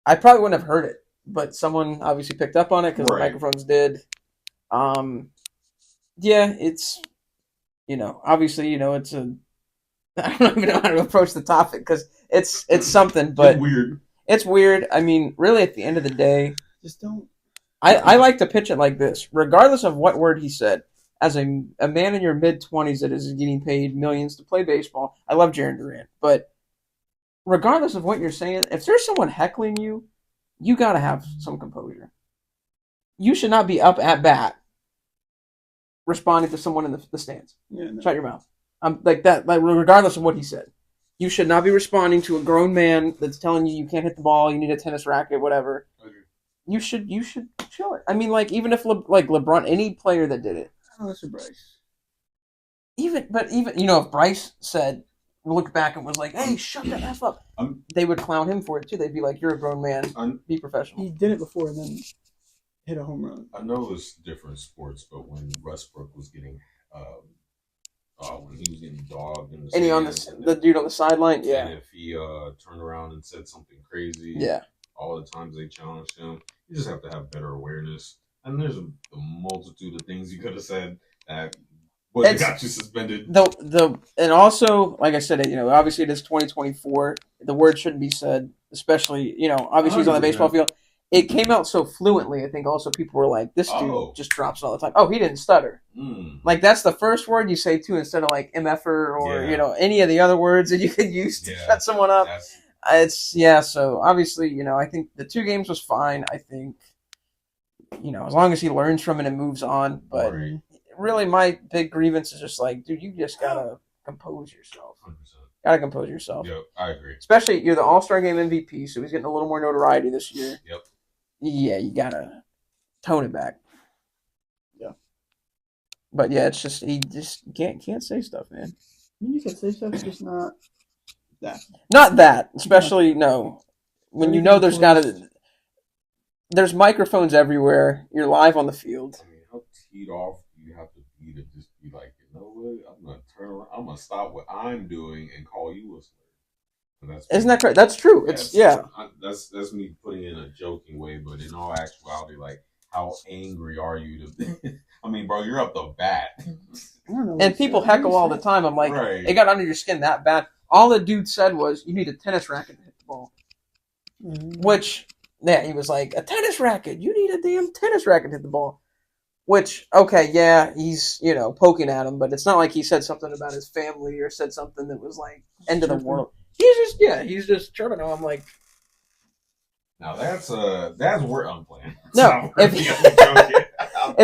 I probably wouldn't have heard it. But someone obviously picked up on it because the microphones did. Yeah, it's obviously it's a. I don't even know how to approach the topic because it's something, but it's weird. I mean, really, at the end of the day, just don't. I like to pitch it like this: regardless of what word he said, as a man in your mid-20s that is getting paid millions to play baseball, I love Jarren Duran, but regardless of what you're saying, if there's someone heckling you, you got to have some composure. You should not be up at bat responding to someone in the stands. Yeah, no. Shut your mouth. Like that. Like regardless of what he said, you should not be responding to a grown man that's telling you can't hit the ball, you need a tennis racket, whatever. Okay. You should chill it. I mean, like even if LeBron, any player that did it. Oh, that's Bryce. Even if Bryce said, looked back and was like, "Hey, shut the f up," they would clown him for it too. They'd be like, "You're a grown man. Be professional." He did it before and then hit a home run. I know it's different sports, but when Westbrook was getting when he was getting dogged in the and he on the dude on the sideline, yeah. And if he turned around and said something crazy, yeah. All the times they challenged him, you just have to have better awareness. And there's a multitude of things you could have said that got you suspended. And also, like I said, obviously it is 2024. The word shouldn't be said, especially obviously he's on the baseball field. It came out so fluently. I think also people were like, "This dude just drops it all the time." Oh, he didn't stutter. Like that's the first word you say too, instead of like mf'er or any of the other words that you could use to shut someone up. So obviously I think the 2 games was fine. I think as long as he learns from it and moves on. But really, my big grievance is just like, dude, you just gotta compose yourself. 100%. Gotta compose yourself. Yep, I agree. Especially you're the All-Star Game MVP, so he's getting a little more notoriety this year. Yep. Yeah, you gotta tone it back. Yeah. But yeah, it's just he just can't say stuff, man. You can say stuff, just not that. Not that, especially no. When there's microphones everywhere. You're live on the field. I mean, how teed off do you have to be to just be like, you know what? I'm gonna turn around. I'm gonna stop what I'm doing and call you a slur. Isn't that correct? That's true. That's me putting it in a joking way, but in all actuality, like, how angry are you to? I mean, bro, you're up the bat. And people heckle all the time. I'm like, it got under your skin that bad. all the dude said was, "You need a tennis racket to hit the ball." Mm-hmm. Which, yeah, he was like, "A tennis racket? You need a damn tennis racket to hit the ball." Which, okay, yeah, he's, poking at him, but it's not like he said something about his family or said something that was like end of the world. He's just chirping him. I'm like, now that's where I'm playing. no, if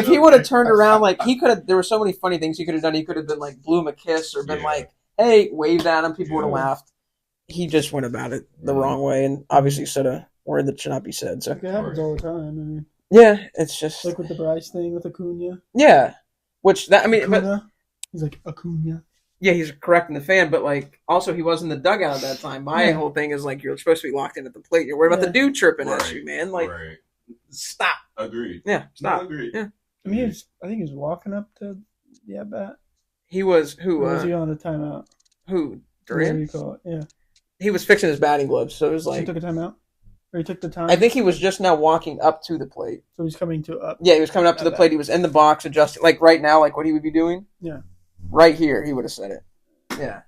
he would have turned around, like he could have, there were so many funny things he could have done. He could have been like, blew him a kiss or been like, hey, waved at him. People would have laughed. He just went about it the wrong way and obviously said a word that should not be said. So it happens all the time. I mean, yeah, it's just like with the Bryce thing with Acuna. Yeah, which that I mean, Acuna. but He's like Acuna. Yeah, he's correcting the fan, but like also he was in the dugout at that time. My whole thing is like you're supposed to be locked in at the plate. You're worried about the dude chirping at you, man. Like, stop. Agreed. Yeah, stop. No, agreed. Yeah. I mean, I think he was walking up to the bat. He was who? Or was he on a timeout? Who? Whatever Durant? you call it. Yeah. He was fixing his batting gloves, so it was So like he took a timeout, or he took the time. I think he was just now walking up to the plate. So he's coming to up. Yeah, he was coming up to the plate. He was in the box adjusting, like right now, like what he would be doing. Yeah. Right here, he would have said it. Yeah.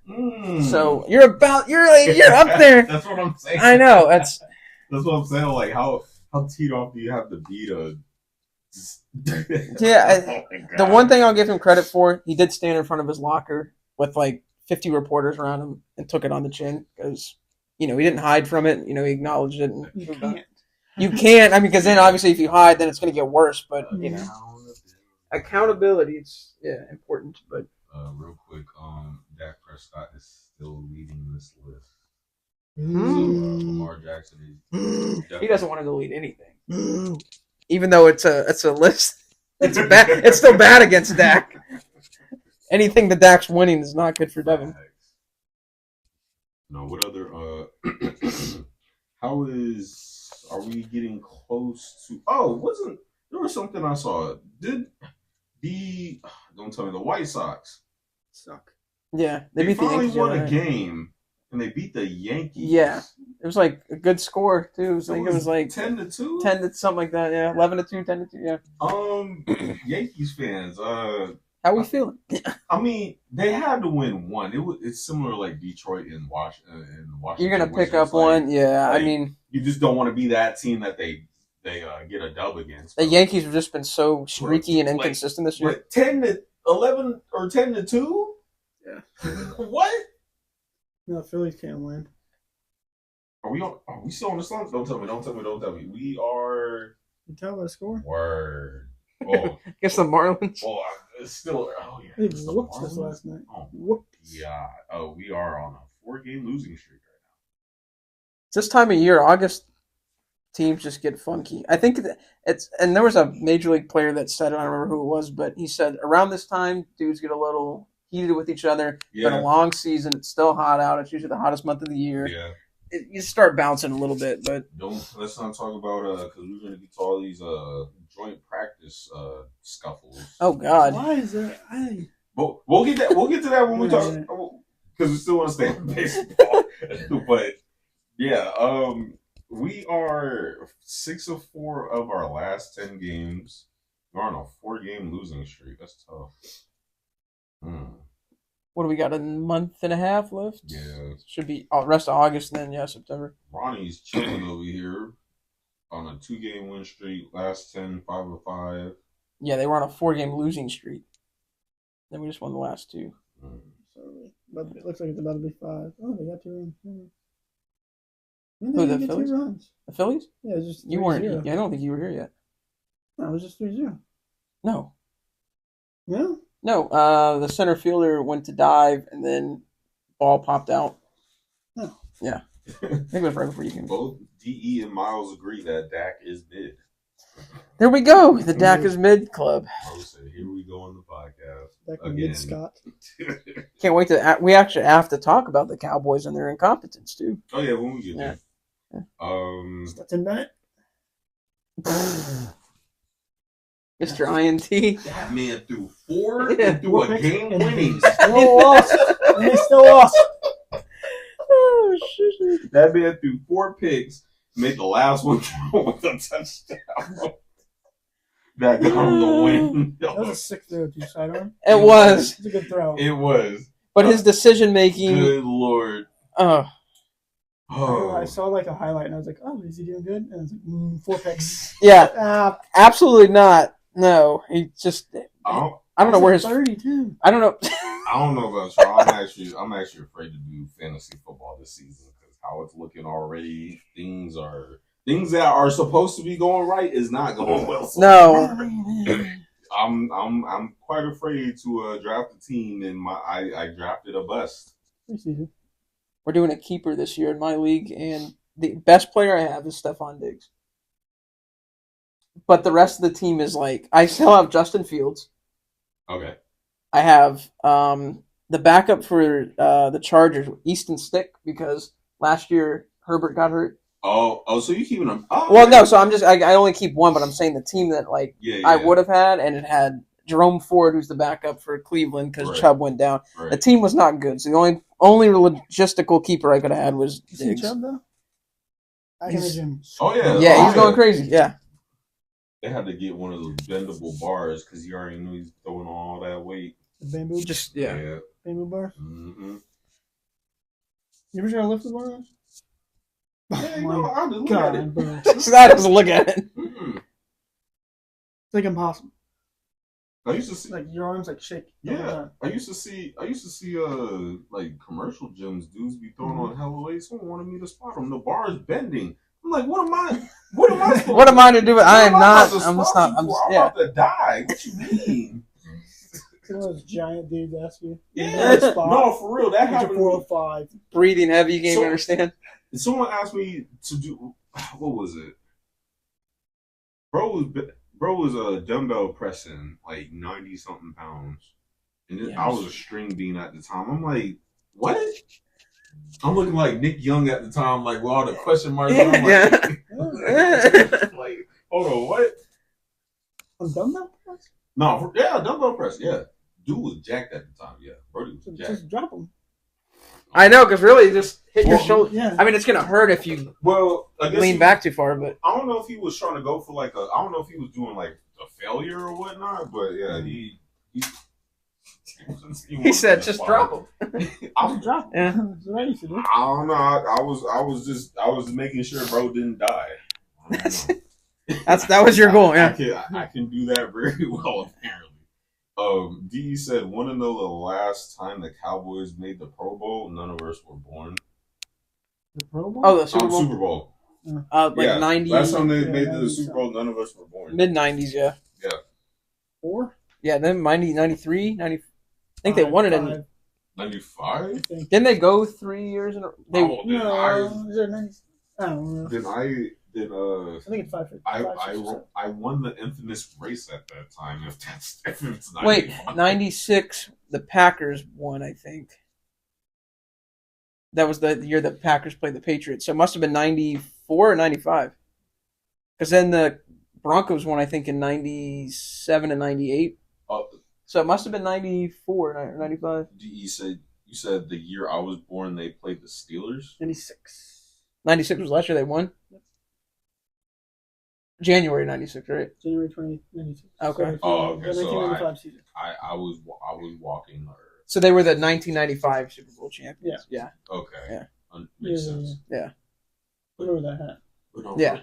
So you're up there. That's what I'm saying. I know. That's what I'm saying. Like how teed off do you have to be to? Yeah. The one thing I'll give him credit for, he did stand in front of his locker with like 50 reporters around him and took it on the chin because he didn't hide from it. He acknowledged it. And You can't. You can't. I mean, because then obviously if you hide, then it's going to get worse. But accountability, it's important. But real quick, Dak Prescott is still leading this list. Lamar Jackson is. He doesn't want to delete anything, even though it's a list. It's bad. It's still bad against Dak. Anything that Dak's winning is not good for Devin. No, what other? Are we getting close to? Oh, there was something I saw? Don't tell me the White Sox suck. Yeah, they beat finally the Yankees. Won a game, and they beat the Yankees. Yeah, it was like a good score too. It was like 10-2, 10 to something like that. Yeah, 11-2, 10-2. Yeah. Yankees fans. How we feeling? I mean, they had to win one. It's similar like Detroit and Washington. You're gonna pick up one, yeah. I mean, you just don't want to be that team that they get a dub against. The Yankees have just been so streaky and inconsistent this year. 10-11 or 10-2. Yeah. What? No, Phillies can't win. Are we still on the slump? Don't tell me. We are. You tell by score. Word. Oh, guess the Marlins. Oh, it's still. Oh yeah. They whooped us last night. Oh, whooped. Yeah. Oh, we are on a 4-game losing streak right now. This time of year, August, teams just get funky. I think and there was a major league player that said it, I don't remember who it was, but he said around this time, dudes get a little heated with each other. Yeah. It's been a long season. It's still hot out. It's usually the hottest month of the year. Yeah. You start bouncing a little bit, but let's not talk about because we're gonna get to all these joint practice scuffles. Oh God! Why is that? But we'll get to that when we talk because we still want to stay in baseball. But yeah, we are 6 of 4 of our last 10 games. We're on a 4-game losing streak. That's tough. What do we got? A month and a half left? Yeah. Should be rest of August, then September. Ronnie's chilling over here on a 2-game win streak. Last 10, 5 of 5. Yeah, they were on a 4-game losing streak. Then we just won the last 2. So it looks like it's about to be 5. Oh, they got 2 runs. Who, the Phillies? 2 runs. The Phillies? Yeah, it's just 3-0. You weren't. Yeah, I don't think you were here yet. No, it was just 3-0. No. No? No, the center fielder went to dive and then ball popped out. No. Yeah. I think it was right before you came. Both DE and Miles agree that Dak is mid. There we go. The Dak is mid club. Here we go on the podcast. Dak mid Scott. Can't wait to. We actually have to talk about the Cowboys and their incompetence too. Oh yeah, when we get there. Stetson Bennett. Mr. INT. That man threw 4 and threw a game winning. Still lost. And they still lost. Oh shit! That man threw 4 picks, made the last one with a touchdown. That got him the win. That was a sick throw, too, sidearm. It was. It's a good throw. It was. But his decision making. Good Lord. I saw like a highlight and I was like, "Oh, is he doing good?" And I was like, 4 picks. Yeah, absolutely not. No, he just. I don't know where his 32. I don't know. I don't know about y'all. I'm actually afraid to do fantasy football this season because how it's looking already. Things that are supposed to be going right is not going well. So No. I'm quite afraid to draft a team, and I drafted a bust. We're doing a keeper this year in my league, and the best player I have is Stephon Diggs. But the rest of the team is like I still have Justin Fields. Okay. I have the backup for the Chargers, Easton Stick, because last year Herbert got hurt. Oh, so you keeping them? Oh, well, no, so I'm just I only keep one, but I'm saying the team that I would have had, and it had Jerome Ford, who's the backup for Cleveland because Chubb went down. Right. The team was not good, so the only logistical keeper I could have had was Diggs. Chubb though? He's going crazy. Yeah. They had to get one of those bendable bars because you already knew he's throwing all that weight. The bamboo? Bamboo bars? Mm-hmm. You ever try to lift the bar? Yeah, I just look at it. Bro. I just look at it. Mm-hmm. It's like impossible. I used to see like your arms like shake. Yeah, I used to see like commercial gyms dudes be throwing on hella weight. Someone wanted me to spot them. The bar is bending. I'm like, what am I? What am I to do? I'm not. I'm about to die. What you mean? Those giant dudes ask you. Yeah, no, for real. That happened. 405. Breathing heavy. You can't even understand. Someone asked me to do. What was it? Bro was dumbbell pressing like 90 something pounds, and I was a string bean at the time. I'm like, what? I'm looking like Nick Young at the time, like with all the question marks. I'm like, hold on, what? On dumbbell press? No, dumbbell press. Yeah, dude was jacked at the time. Yeah, Brody was jacked. Just drop him. I know, because really, just hit your shoulder. Yeah. I mean, it's gonna hurt if you lean back too far. But I don't know if he was trying to go for I don't know if he was doing like a failure or whatnot. But yeah, he said, "Just drop him." I'll drop him. Yeah, ready to do. I don't know. I was making sure bro didn't die. That was your goal. Yeah, I can do that very well apparently. D said, "Want to know the last time the Cowboys made the Pro Bowl? None of us were born." The Pro Bowl? Oh, the Super Bowl. Super Bowl. 90. Last time they made the Super Bowl, none of us were born. Mid-90s, yeah. Yeah. 4? Yeah, then 93, 90. I think they won it in 95. Didn't they go 3 years in a row? Is there 90? I don't know. I think it's 5. I won the infamous race at that time. If it's 95. Wait, 96. The Packers won, I think. That was the year the Packers played the Patriots. So it must have been 94 or 95. Because then the Broncos won, I think, in 97 and 98. So it must have been 94 or 95. You said the year I was born, they played the Steelers? 96. 96 was last year they won? January 96, right? January 2096. Okay. Okay. The 1995 season. I was walking. So they were the 1995 Super Bowl champions. Yeah. Okay. Yeah. Makes sense. Yeah. Whatever that hat. Yeah.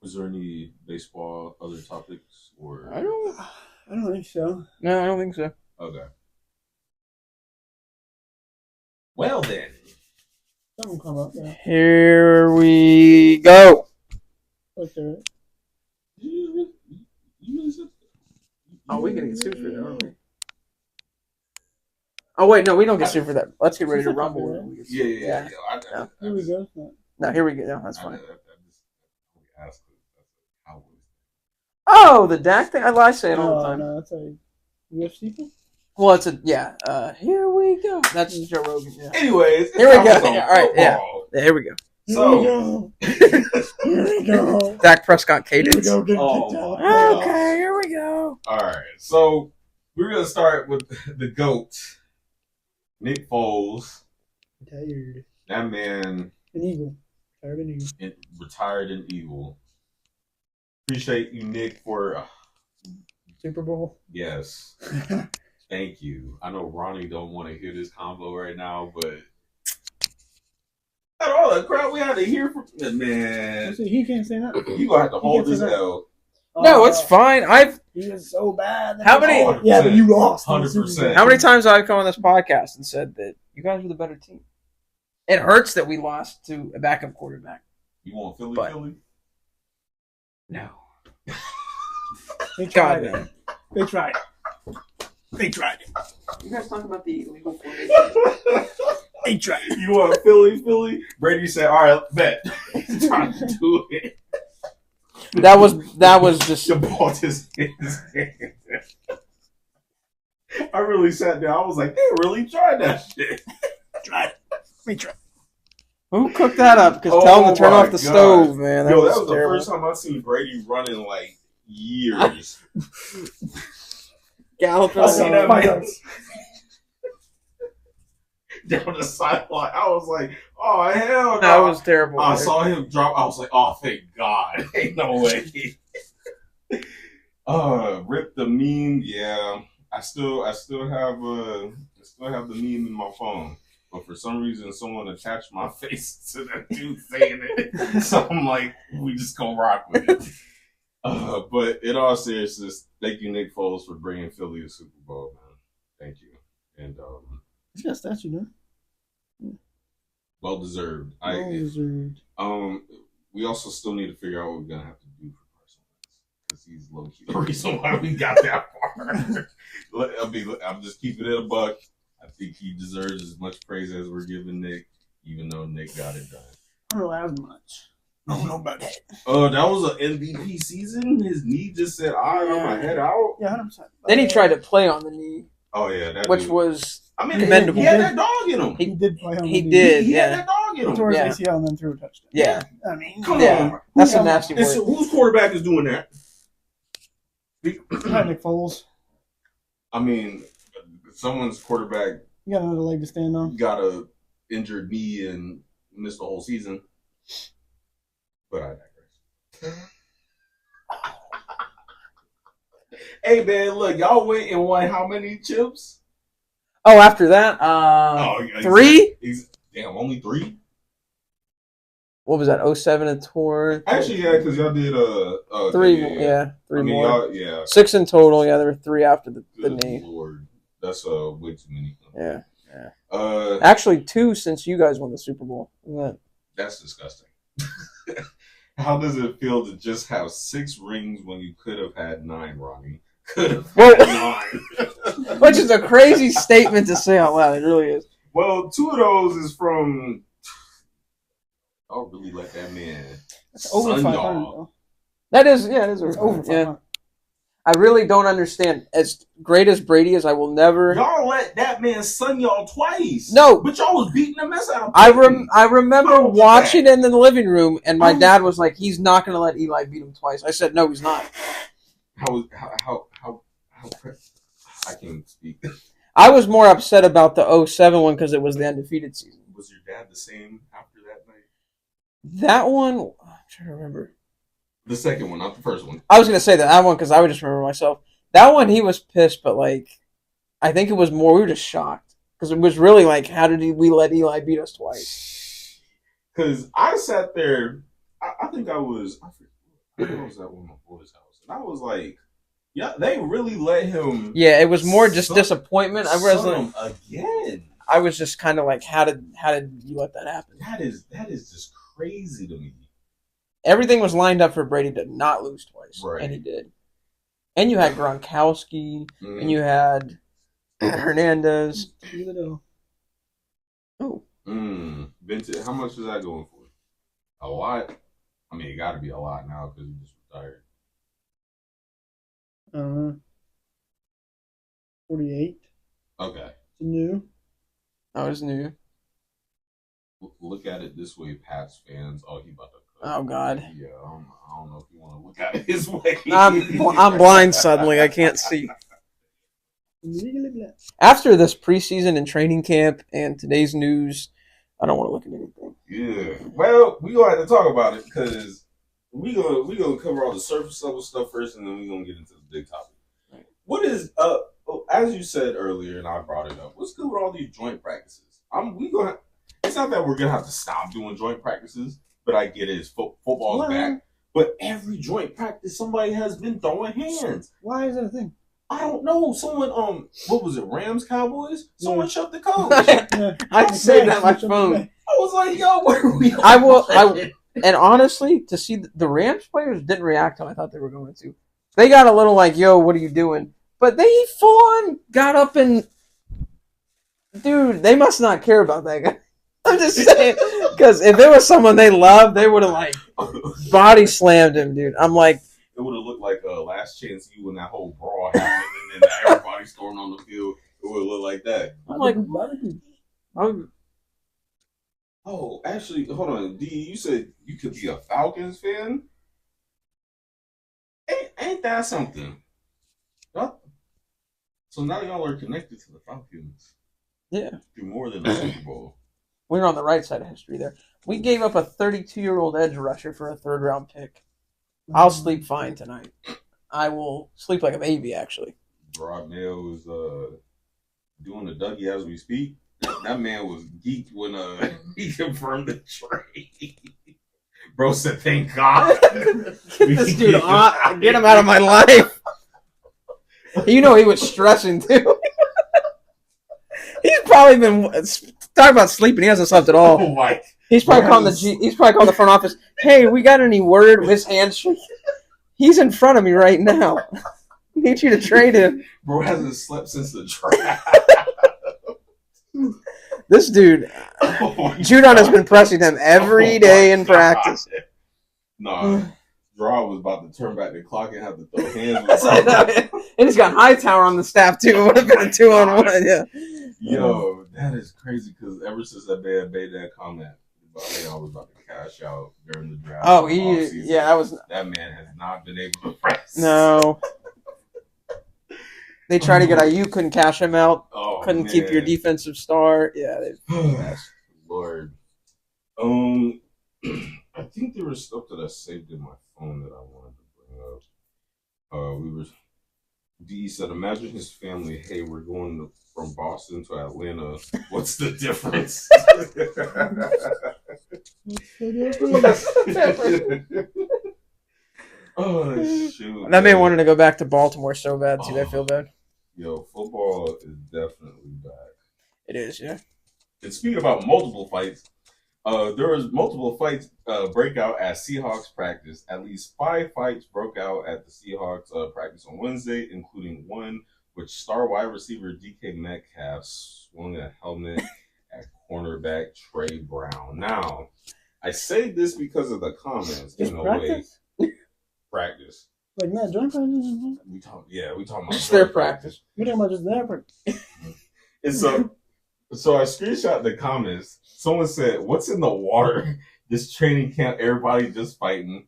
Was there any baseball other topics or? I don't think so. No, I don't think so. Okay. Well then. Something come up. Yeah. Here we go. Okay. Oh, we're gonna get sued for that, aren't we? Oh wait, no, we don't get sued for that. Let's get ready to rumble. Yeah. Here we go. No, here we go. No, that's fine. I Oh, the Dak thing. I say it all the time. No, that's a UFC thing. Well, it's here we go. That's Joe Rogan. Yeah. Anyways, here we go. Yeah, all right. Yeah. Here we go. So here we go. Dak Prescott cadence. Okay, here we go. All right. So we're gonna start with the GOAT, Nick Foles. Retired. That man. An Eagle. Retired an Eagle. Appreciate you, Nick, for Super Bowl. Yes. Thank you. I know Ronnie don't want to hear this combo right now, but out of all the crap we had to hear from man, he can't say nothing. You gonna have to hold this L. No, it's fine. He was so bad. How many? Yeah, but you lost. 100%. How many times have I come on this podcast and said that you guys were the better team? It hurts that we lost to a backup quarterback. You want Philly? No. They tried it. They tried it. You guys talking about the illegal formation? They tried it. You want Philly? Brady said, "All right, bet." He's trying to do it. That was just the ball just hit his hand. I really sat down. I was like, they really tried that shit. We tried. Who cooked that up? Because tell them to turn off the stove, man. That was the first time I've seen Brady run in like years. Galloping down the sideline. I was like, oh, hell no. That was terrible. I saw him drop. I was like, oh, thank God. Ain't no way. Rip the meme. Yeah, I still have the meme in my phone. But for some reason, someone attached my face to that dude saying it. So I'm like, we just gonna rock with it. But in all seriousness, thank you, Nick Foles, for bringing Philly to Super Bowl, man. Thank you. And he's got a statue, though. Yeah. Well deserved. We also still need to figure out what we're gonna have to do for Carson Wentz, because he's low key the reason why we got that far. I'm just keeping it a buck. I think he deserves as much praise as we're giving Nick, even though Nick got it done. I don't know as much. I don't know about that. That was an MVP season. His knee just said, I'm my head out. Yeah, 100%. Then he tried to play on the knee. Oh, yeah. Which was commendable. He had that dog in him. He did play on the knee. He did, He had that dog in him. He tore his ACL and then threw a touchdown. Yeah. I mean, come on. That's a nasty word. Whose quarterback is doing that? Nick Foles. I mean, someone's quarterback. You got another leg to stand on. Got a injured knee and missed the whole season. But I digress. Hey, man, look, y'all went and won how many chips? Oh, after that, 3? Damn, only 3? What was that, 07 and tour? Actually, yeah, because y'all did 3, yeah, 3 more. Yeah. 6 in total, yeah, there were 3 after the knee. Lord. That's way too many. Yeah. Actually, 2 since you guys won the Super Bowl. That's disgusting. How does it feel to just have 6 rings when you could have had 9, Ronnie? Could have had 9. Which is a crazy statement to say out loud. It really is. Well, 2 of those is from. I'll really let that man. That's over 500, though. That is, yeah, it is over 500. Yeah. I really don't understand. As great as Brady is, I will never. Y'all let that man son y'all twice. No, but y'all was beating the mess out of him. I remember watching in the living room, and my dad was like, "He's not going to let Eli beat him twice." I said, "No, he's not." How I can't speak. I was more upset about the 07 one because it was the undefeated season. Was your dad the same after that night? That one, I'm trying to remember. The second one, not the first one. I was going to say that one because I would just remember myself. That one, he was pissed, but I think it was more, we were just shocked. Because it was really how did we let Eli beat us twice? Because I sat there, I think I was at one of my boys' house. And I was like, yeah, they really let him. Yeah, it was more just disappointment. I was again. I was just kind of like, how did you let that happen? That is just crazy to me. Everything was lined up for Brady to not lose twice, right. And he did. And you had Gronkowski, and you had Hernandez. Oh. Vintage. How much is that going for? A lot. I mean, it got to be a lot now because he just retired. 48. Okay. It's new. That was new. Look at it this way, Pats fans. Oh, he about to. Oh God. Yeah, I don't know if you want to look at it his way. I'm blind suddenly. I can't see. After this preseason and training camp and today's news, I don't want to look at anything. Yeah. Well, we gonna have to talk about it because we gonna cover all the surface level stuff first, and then we gonna get into the big topic. Right. What is up? as you said earlier, and I brought it up, what's good with all these joint practices? It's not that we're gonna have to stop doing joint practices, but I get it. Football's back, but every joint practice, somebody has been throwing hands. Why is that a thing? I don't know. Someone, what was it? Rams, Cowboys? Someone shut the coach. I saved that on my phone. I was like, yo, what are we? And honestly, to see the Rams players didn't react how I thought they were going to. They got a little like, yo, what are you doing? But they full on got up and, dude, they must not care about that guy. I'm just saying, because if it was someone they loved, they would have like body slammed him, dude. I'm like, it would have looked like Last Chance U when that whole brawl happened, and then everybody storming on the field. It would have looked like that. I'm like, oh, actually, hold on, D. You said you could be a Falcons fan. Ain't that something? So now y'all are connected to the Falcons. Yeah. Do more than a Super Bowl. We're on the right side of history there. We gave up a 32-year-old edge rusher for a third-round pick. I'll sleep fine tonight. I will sleep like a baby, actually. Rod Mail is doing the Dougie as we speak. That man was geeked when he confirmed the trade. Bro said, "Thank God." Get this dude on. Get him out of my life. You know he was stressing too. He's probably been talking about sleeping. He hasn't slept at all. Oh my! He's probably calling the front office. Hey, we got any word? His hands. He's in front of me right now. Need you to trade him. Bro hasn't slept since the draft. This dude, Judon has been pressing him every day in practice. Nah, Draw was about to turn back the clock and have to throw hands with and he's got Hightower on the staff too. It would have been a 2-on-1. Yeah. Yo, that is crazy because ever since that man made that comment about hey, I was about to cash out during the draft. Oh, that man has not been able to press. No. They tried to get Aiyuk, couldn't cash him out. Oh, couldn't keep your defensive star. Yeah, Lord. I think there was stuff that I saved in my phone that I wanted to bring up. D said, imagine his family. Hey, we're going from Boston to Atlanta. What's the difference? Oh shoot! That man wanted to go back to Baltimore so bad. See, I feel bad. Yo, football is definitely back. It is, yeah. And speaking about multiple fights, there was multiple fights break out at Seahawks practice. At least 5 fights broke out at the Seahawks practice on Wednesday, including one which star wide receiver DK Metcalf swung a helmet at cornerback Trey Brown. Now, I say this because of the comments in a way. Practice. Like not joint practice? We talking about just their practice. We're talking about just their practice. And so I screenshot the comments. Someone said, "What's in the water? This training camp, everybody just fighting."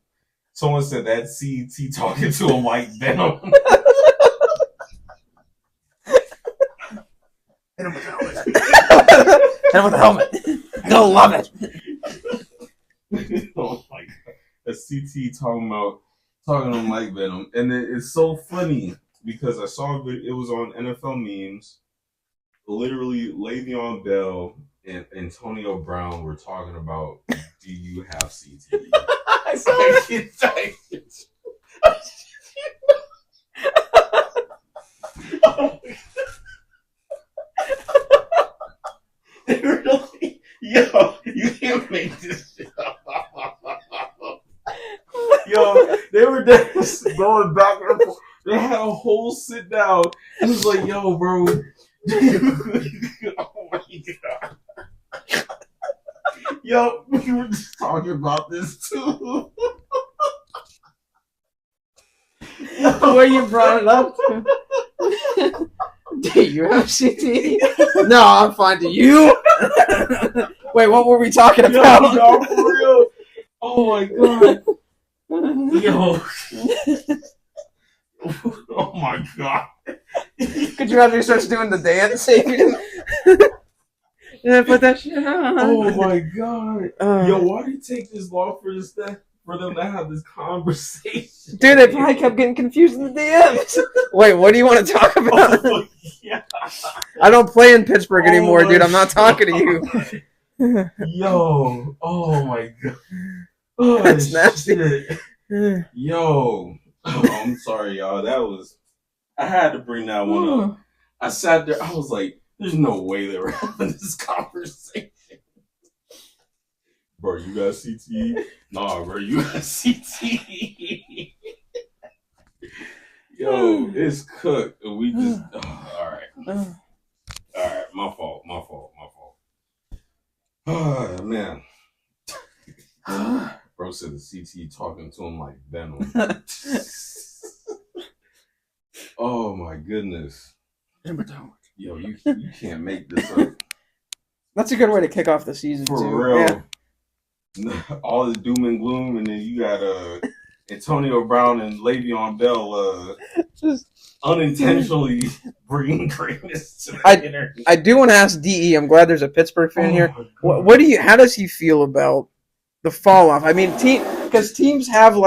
Someone said that CT talking to him like Venom. Hit him with the helmet. They'll love it. Oh my god. A CT talking to him like Venom. And it's so funny because I saw it was on NFL memes. Literally, Le'Veon Bell and Antonio Brown were talking about, do you have CT? I saw it. Really? Yo, you can't make this shit up. Yo, they were just going back and forth. They had a whole sit down. It was like, yo, bro. Oh my god. Yo, we were just talking about this too. Where you brought it up to? Do you have CT? No, I'm fine. Do you? Wait, what were we talking about? Yo, for real. Oh my god. Yo. Oh my god. Could you imagine he starts doing the dance? Yeah, put that shit on. Oh my god. Yo, why do you take this long for for them to have this conversation. Dude, they probably kept getting confused in the DMs. Wait, what do you want to talk about? Oh, yeah. I don't play in Pittsburgh anymore, dude. I'm not talking to you. Yo, oh my god. Oh, That's nasty. shit. Yo. Oh, I'm sorry, y'all. I had to bring that one up. I sat there, I was like, there's no way they were having this conversation. Bro, you got CTE? Nah, bro, you got CTE. Yo, it's cooked. And we just, all right. All right, my fault. Oh, man. Bro said the CTE talking to him like Venom. Oh, my goodness. Yo, you can't make this up. That's a good way to kick off the season, For too. real. Yeah. All the doom and gloom, and then you got Antonio Brown and Le'Veon Bell Just unintentionally bringing greatness to the internet. I do want to ask DE. I'm glad there's a Pittsburgh fan here. How does he feel about the fall off? I mean, because teams have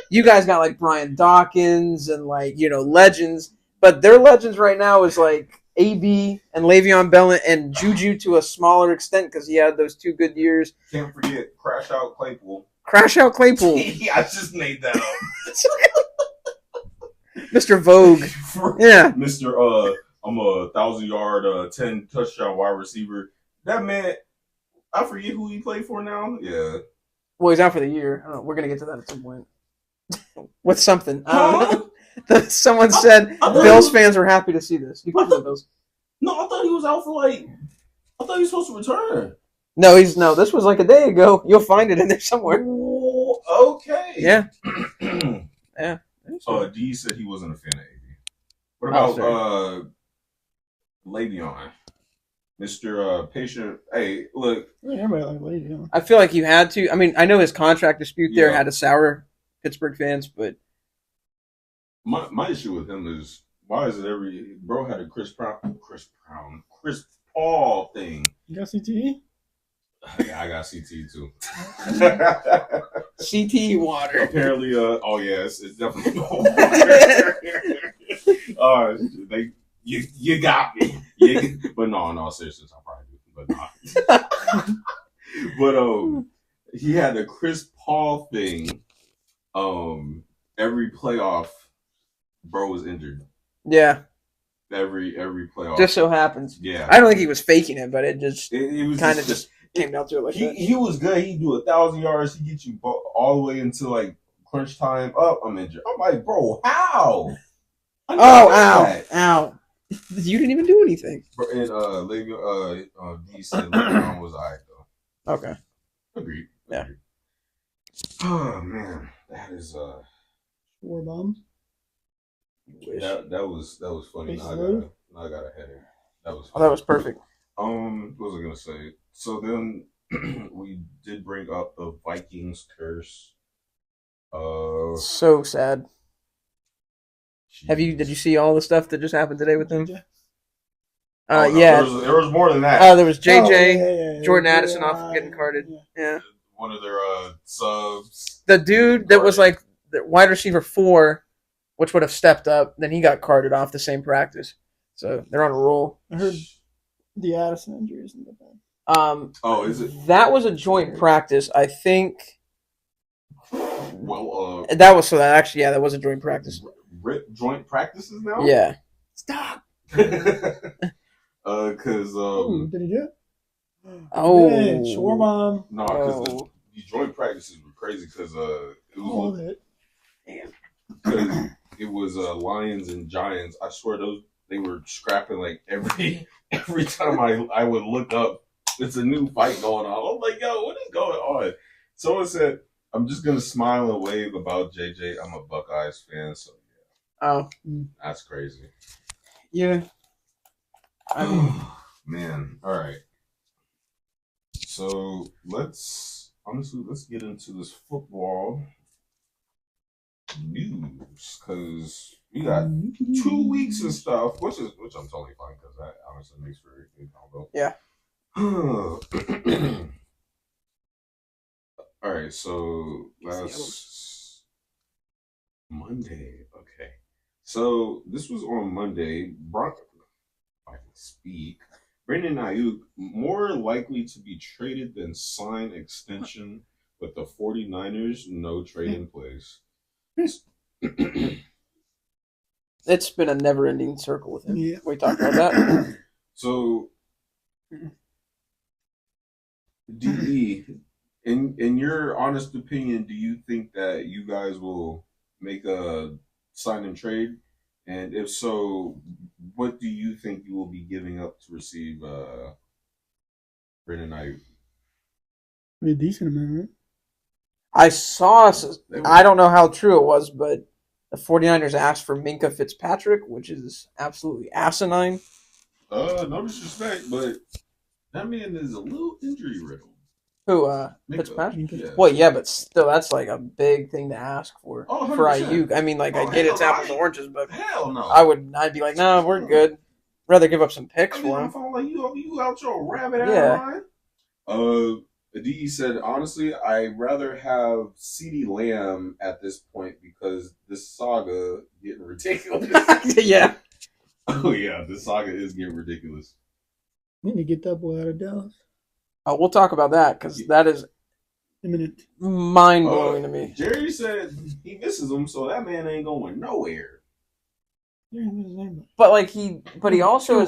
you guys got Brian Dawkins and legends, but their legends right now is AB and Le'Veon Bell and Juju to a smaller extent because he had those 2 good years. Can't forget Crash Out Claypool. Yeah, I just made that up. Mr. Vogue. Yeah. Mr. I'm a 1,000-yard, 10 touchdown wide receiver. That man, I forget who he played for now. Yeah. Well, he's out for the year. I don't know. We're gonna get to that at some point. With something. Someone said Bills fans were happy to see this. He plays for the Bills. No, I thought he was out for I thought he was supposed to return. No, this was a day ago. You'll find it in there somewhere. Oh, okay. Yeah. Yeah. D said he wasn't a fan of AB. What about Le'Veon? Mr. Patient. Hey, look. Everybody like Le'Veon. I feel like you had to. I mean, I know his contract dispute there had to sour Pittsburgh fans, but my issue with him is why is it every bro had a Chris Paul thing. You got CTE? Yeah, I got CTE too. CTE water. Apparently, yes, it's definitely water. You got me. But no, in all seriousness, I probably do. But no. But he had the Chris Paul thing. Every playoff, bro was injured. Yeah. Every playoff. Just so happens. Yeah. I don't think he was faking it, but it just it was kind of just came down to it that. He was good. He'd do 1,000 yards. He'd get you all the way into crunch time. I'm injured. I'm like, bro, how? Ow. You didn't even do anything. And D said Le'Veon was alright though. Okay. Agreed. Yeah. Oh man, that is War bombs. that was funny. Now I got a headache. That was funny. Oh, that was perfect. What was I gonna say? So then we did bring up the Vikings curse. So sad. Did you see all the stuff that just happened today with them? Yeah. There was more than that. There was JJ, Jordan Addison off getting carded. Yeah. One of their subs. The dude that was the wide receiver 4, which would have stepped up, then he got carded off the same practice. So they're on a roll. I heard the Addison injury isn't that bad. Is it? That was a joint practice, I think. Well, that was that was a joint practice. Joint practices now? Yeah. Stop. Because did he do it? Oh, bitch, war bomb. No, because the joint practices were crazy because it was Lions and Giants. I swear they were scrapping every time I would look up. It's a new fight going on. I'm like, yo, what is going on? Someone said, I'm just gonna smile and wave about JJ. I'm a Buckeyes fan, so yeah. Oh, that's crazy. Yeah. Man, all right. So let's get into this football news because we got 2 weeks and stuff, which I'm totally fine because that honestly makes for a good combo. Yeah. All right, right, so last Monday. Okay, so this was on Monday. Brock, if I can speak. Brandon Aiyuk more likely to be traded than sign extension with the 49ers. No trade in place. It's been a never-ending circle with him. Yeah. We talked about that. So, DE, in your honest opinion, do you think that you guys will make a sign and trade? And if so, what do you think you will be giving up to receive Brandon Aiyuk? Pretty decent amount, right? I saw, I don't know how true it was, but the 49ers asked for Minka Fitzpatrick, which is absolutely asinine. No disrespect, but that man is a little injury riddled. Who, Fitzpatrick? Yeah. Well, yeah, but still, that's like a big thing to ask for. Oh, for 100%. Aiyuk. I mean, like, I get it's apples and oranges, but hell no. I'd be like, nah, we're good. Rather give up some picks for him. Like you out your rabbit Yeah. line. DE said, honestly, I'd rather have CeeDee Lamb at this point because this saga getting ridiculous. Yeah. Oh yeah, this saga is getting ridiculous. We need to get that boy out of Dallas. We'll talk about that because that is Imminent. mind blowing to me. Jerry said he misses him, so that man ain't going nowhere. But like he also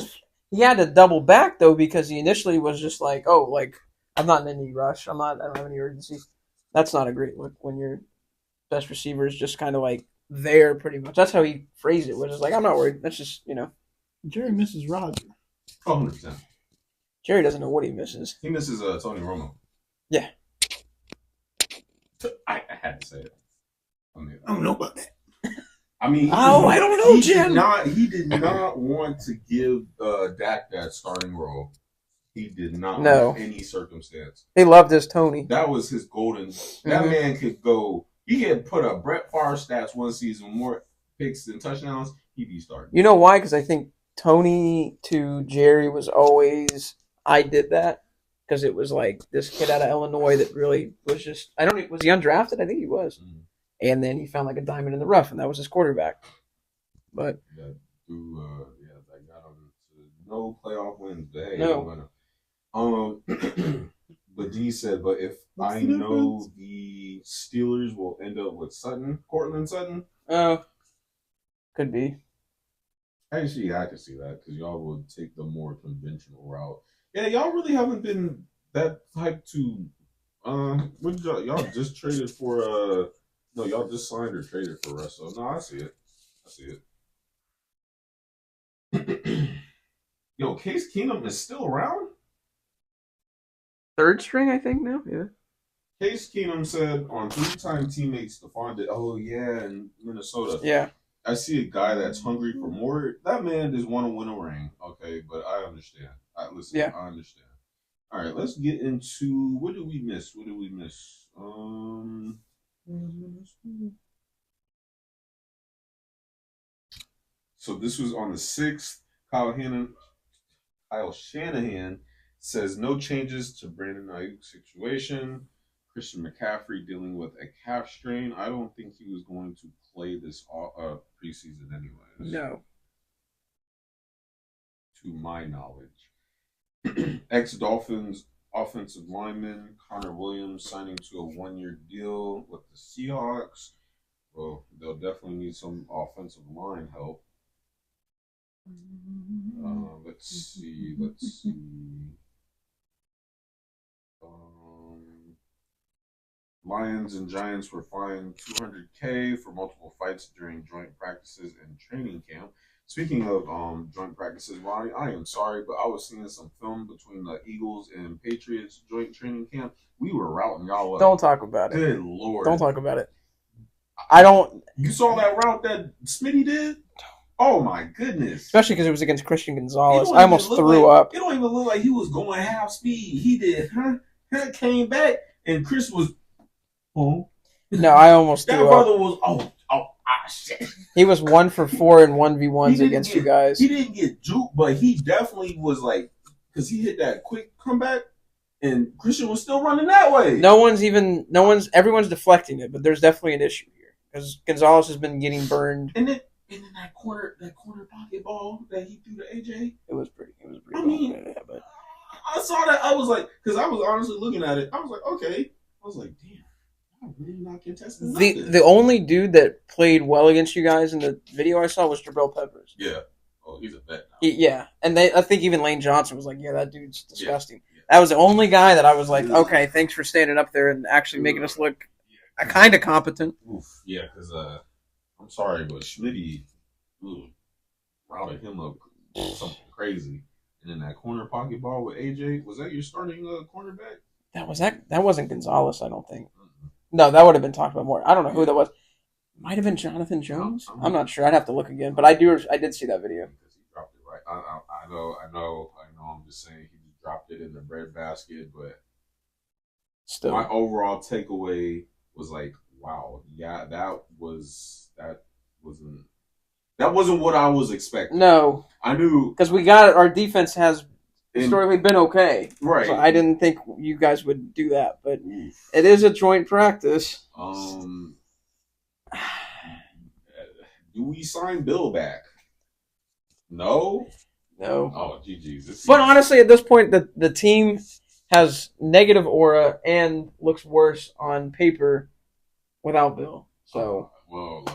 he had to double back though because he initially was just like, oh, like I'm not in any rush. I don't have any urgency. That's not a great look when your best receiver is just kind of like there pretty much. That's how he phrased it, which is like, I'm not worried. That's just, Jerry misses Roger. 100%. Jerry doesn't know what he misses. He misses Tony Romo. Yeah. I had to say it. I don't know about that. I mean, I don't know, Jim. He did not want to give Dak that starting role. He did not No. in any circumstance. He loved his Tony. That was his golden. That man could go. He had put up Brett Favre stats one season, more picks than touchdowns. He'd be starting. You know why? Because I think Tony to Jerry was always, I did that. Because it was like this kid out of Illinois that really was just, was he undrafted? I think he was. Mm-hmm. And then he found like a diamond in the rough, and that was his quarterback. But that got him to no playoff wins. No. But D said, but if I know the Steelers will end up with Cortland Sutton. Could be. Actually, I could see that because y'all would take the more conventional route. Yeah, y'all really haven't been that hyped to. What did y'all just traded for? No, y'all just signed or traded for Russell. No, I see it. Yo, Case Keenum is still around? Third string, I think, now? Yeah. Case Keenum said on 3-time teammates Stephon Diggs, in Minnesota. Yeah. I see a guy that's hungry for more. That man just want to win a ring, okay? But I understand. I understand. All right, let's get into what did we miss? So this was on the 6th. Kyle Shanahan says no changes to Brandon Aiyuk's situation. Christian McCaffrey dealing with a calf strain. I don't think he was going to play this preseason anyways. No. To my knowledge. Ex-Dolphins offensive lineman Connor Williams signing to a 1-year deal with the Seahawks. Well, they'll definitely need some offensive line help. Let's see. Lions and Giants were fined $200K for multiple fights during joint practices and training camp. Speaking of joint practices, Ronnie, I am sorry, but I was seeing some film between the Eagles and Patriots joint training camp. We were routing y'all up. Don't talk about it. Good Lord. Don't talk about it. You saw that route that Smitty did? Oh, my goodness. Especially because it was against Christian Gonzalez. I almost threw up. It don't even look like he was going half speed. He did, came back, and Chris was, No, I almost threw up. That brother was, shit. He was 1 for 4 in 1v1s against you guys. He didn't get juked, but he definitely was like, because he hit that quick comeback, and Christian was still running that way. Everyone's deflecting it, but there's definitely an issue here because Gonzalez has been getting burned. And then that corner pocket ball that he threw to AJ. It was pretty. I mean, but I saw that. I was like, because I was honestly looking at it. I was like, okay. I was like, damn. I'm really not contesting the only dude that played well against you guys in the video I saw was Jabril Peppers. Yeah. Oh, he's a vet now. Yeah, and I think even Lane Johnson was like, yeah, that dude's disgusting. Yeah. That was the only guy that I was like, okay, thanks for standing up there and actually making us look kind of competent. Oof. Yeah, because I'm sorry, but Schmitty routed him up something crazy. And then that corner pocket ball with AJ, was that your starting cornerback? That wasn't Gonzalez, I don't think. No, that would have been talked about more. I don't know who that was. Might have been Jonathan Jones. I'm not sure. I'd have to look again. But I did see that video. Because he dropped it right. I know. I'm just saying he just dropped it in the breadbasket. But still, my overall takeaway was like, wow, yeah, that wasn't what I was expecting. No, I knew because our defense has historically been okay. Right. So I didn't think you guys would do that, but it is a joint practice. Do we sign Bill back? No. Oh, GG's. But honestly, at this point, the team has negative aura and looks worse on paper without Bill. So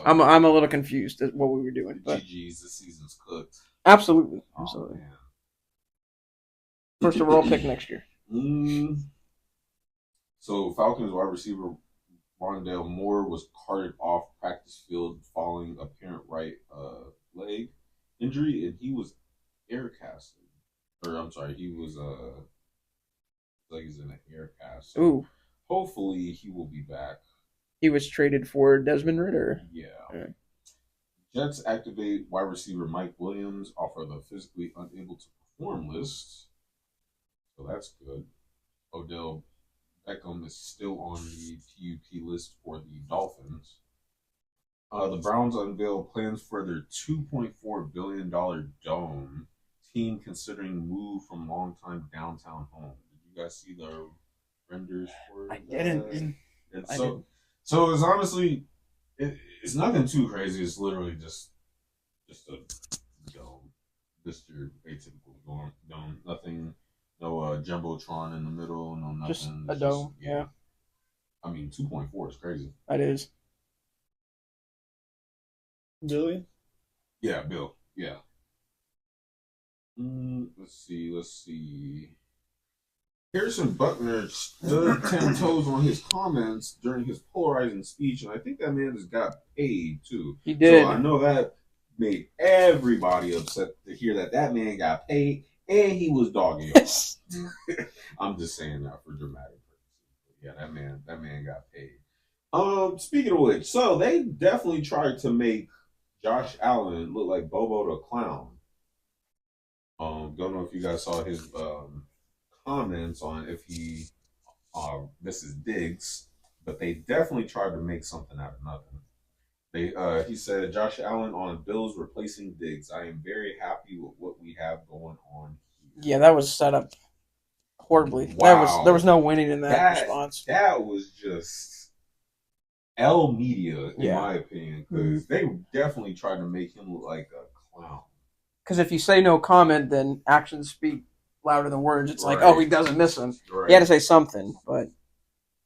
I'm a little confused at what we were doing. But GG's, this season's cooked. Absolutely. Oh, First overall pick next year. So Falcons wide receiver Rondale Moore was carted off practice field following apparent right leg injury, and he was air casted. Or I'm sorry, he was like he's in an air cast. So ooh. Hopefully he will be back. He was traded for Desmond Ridder. Yeah. Okay. Jets activate wide receiver Mike Williams off of the physically unable to perform list. So that's good. Odell Beckham is still on the PUP list for the Dolphins. The Browns unveil plans for their $2.4 billion dome. Team considering move from longtime downtown home. Did you guys see the renders for I didn't. So it's honestly, it's nothing too crazy. It's literally just a dome. Just your atypical dome. Nothing. No jumbotron in the middle. No nothing. Just a dome. Yeah. I mean, 2.4 is crazy. That is. Billy? Yeah, Bill. Yeah. Let's see. Harrison Buckner stood 10 toes on his comments during his polarizing speech, and I think that man just got paid too. He did. So I know that made everybody upset to hear that man got paid and he was dogging. I'm just saying that for dramatic purposes. Yeah, that man got paid. Speaking of which, so they definitely tried to make Josh Allen look like Bobo the Clown. Don't know if you guys saw his comments on if he misses Diggs, but they definitely tried to make something out of nothing. He said Josh Allen on Bills replacing Diggs. I am very happy with what we have going on here. Yeah, that was set up horribly. Wow. There was no winning in that response. That was just L media, in my opinion, because they definitely tried to make him look like a clown. Because if you say no comment, then actions speak louder than words. It's like, he doesn't miss him. Right. He had to say something, but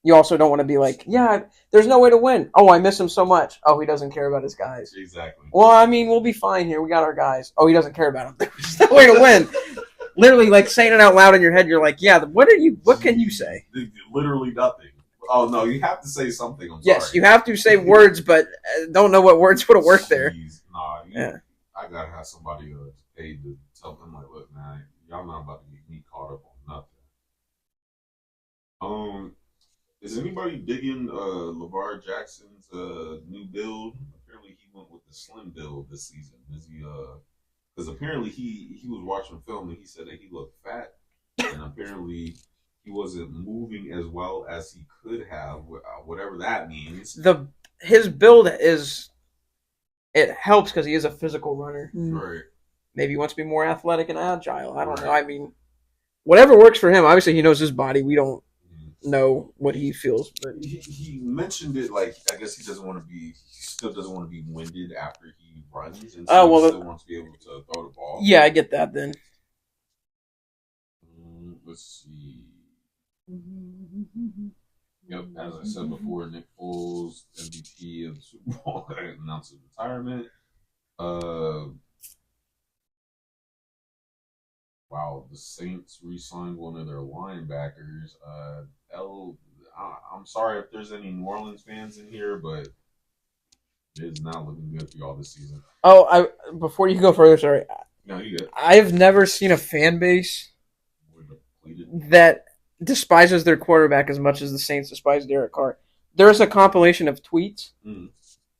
you also don't want to be like, yeah, there's no way to win. Oh, I miss him so much. Oh, he doesn't care about his guys. Exactly. Well, I mean, we'll be fine here. We got our guys. Oh, he doesn't care about them. There's no way to win. Literally, like saying it out loud in your head, you're like, yeah, what can you say? Literally nothing. Oh, no, you have to say something. Yes, you have to say words, but don't know what words would have worked there. Nah, I got to have somebody paid to tell them, like, look, man, y'all not about to get me caught up on nothing. Is anybody digging LeVar Jackson's new build? Apparently, he went with the slim build this season. Is he? Because apparently he was watching film and he said that he looked fat, and apparently he wasn't moving as well as he could have, whatever that means. His build it helps because he is a physical runner. Right. Maybe he wants to be more athletic and agile. I don't know. I mean, whatever works for him. Obviously, he knows his body. We don't know what he feels, but he mentioned it like I guess he doesn't want to be. He still doesn't want to be winded after he runs, and so he still wants to be able to throw the ball. Yeah, I get that. Then let's see. Yep, as I said before, Nick Foles, MVP of the Super Bowl, announced his retirement. Wow, the Saints re-signed one of their linebackers. I'm sorry if there's any New Orleans fans in here, but it is not looking good for y'all this season. Oh, before you go further, sorry. No, you good. I've never seen a fan base that despises their quarterback as much as the Saints despise Derek Carr. There's a compilation of tweets, and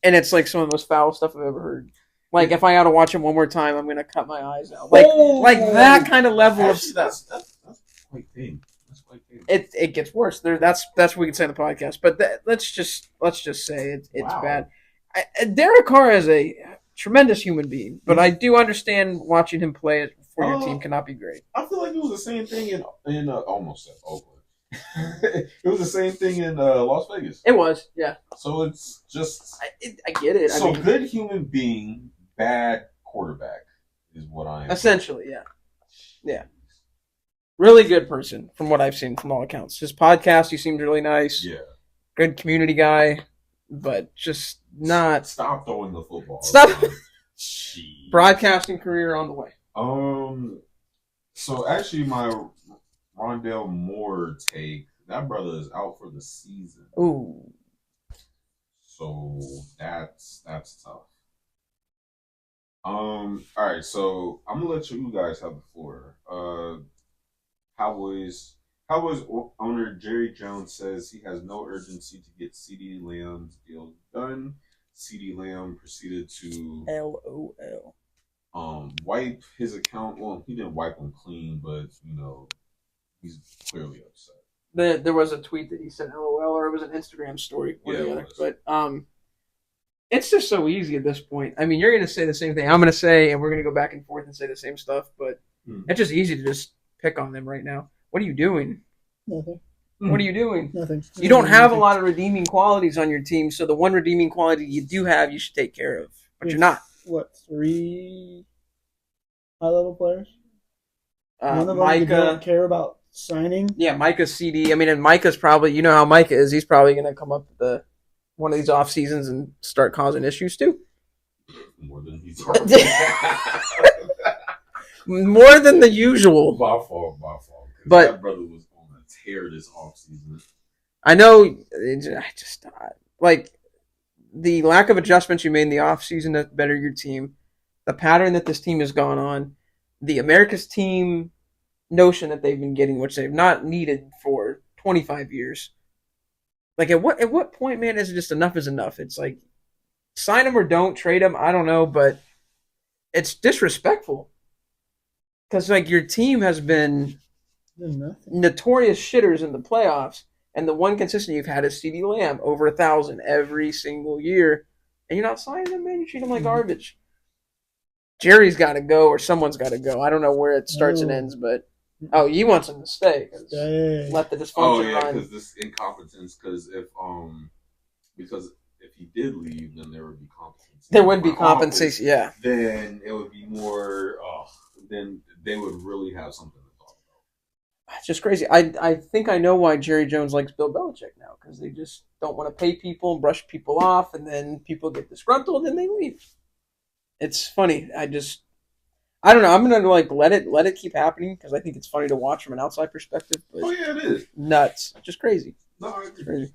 it's like some of the most foul stuff I've ever heard. Like, if I had to watch him one more time, I'm going to cut my eyes out. Like that kind of level of stuff. That's quite tame. That's quite tame. It gets worse. That's what we can say on the podcast. But let's just say it's bad. Derek Carr is a tremendous human being, but I do understand watching him play for your team cannot be great. I feel like it was the same thing in almost said Oakland. It was the same thing in Las Vegas. It was, yeah. So it's just I get it. So good human being, bad quarterback is what I am. Essentially, yeah. Yeah. Really good person from what I've seen from all accounts. His podcast, he seemed really nice. Yeah. Good community guy, but just not. Stop throwing the football. Stop. Broadcasting career on the way. So actually, my Rondale Moore take, that brother is out for the season. Ooh. So that's tough. All right, so I'm gonna let you guys have the floor. Cowboys owner Jerry Jones says he has no urgency to get CeeDee Lamb's deal done. CeeDee Lamb proceeded to LOL. Wipe his account. Well, he didn't wipe him clean, but he's clearly upset. There was a tweet that he said LOL, or it was an Instagram story. But it's just so easy at this point. I mean, you're going to say the same thing I'm going to say, and we're going to go back and forth and say the same stuff, but it's just easy to just pick on them right now. What are you doing? Nothing. What are you doing? Nothing. You don't have a lot of redeeming qualities on your team, so the one redeeming quality you do have, you should take care of. But you're not. What, 3 high-level players? None of them Micah. don't care about signing? Yeah, Micah's CD. I mean, and Micah's probably, you know how Micah is. He's probably going to come up with one of these off seasons and start causing issues too. More than he's already. More than the usual. My fault. But that brother was on a tear this offseason. I know. I just like the lack of adjustments you made in the offseason to better your team, the pattern that this team has gone on, the America's team notion that they've been getting, which they've not needed for 25 years. Like at what point, man, is it just enough is enough? It's like sign them or don't trade them. I don't know, but it's disrespectful because like your team has been notorious shitters in the playoffs, and the one consistent you've had is CeeDee Lamb, over 1,000 every single year, and you're not signing them, man. You treat them like garbage. Jerry's got to go, or someone's got to go. I don't know where it starts and ends, but he wants him to stay. Let the dysfunction run. Because this incompetence. Because if he did leave, then there would be compensation. There would be compensation, yeah. Then it would be more. Then they would really have something to talk about. It's just crazy. I think I know why Jerry Jones likes Bill Belichick now, because they just don't want to pay people, brush people off, and then people get disgruntled and they leave. It's funny. I don't know. I'm gonna let it keep happening because I think it's funny to watch from an outside perspective. But it is nuts, just crazy. No, it's crazy.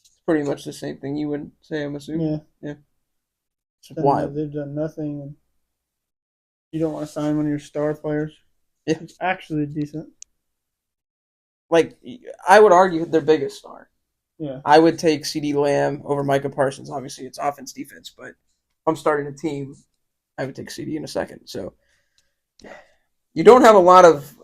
It's pretty much the same thing you would say, I'm assuming. Yeah. Why they've done nothing, and you don't want to sign one of your star players. Yeah, it's actually decent. Like I would argue their biggest star. Yeah, I would take CeeDee Lamb over Micah Parsons. Obviously, it's offense, defense, but if I'm starting a team, I would take CeeDee in a second. So you don't have a lot of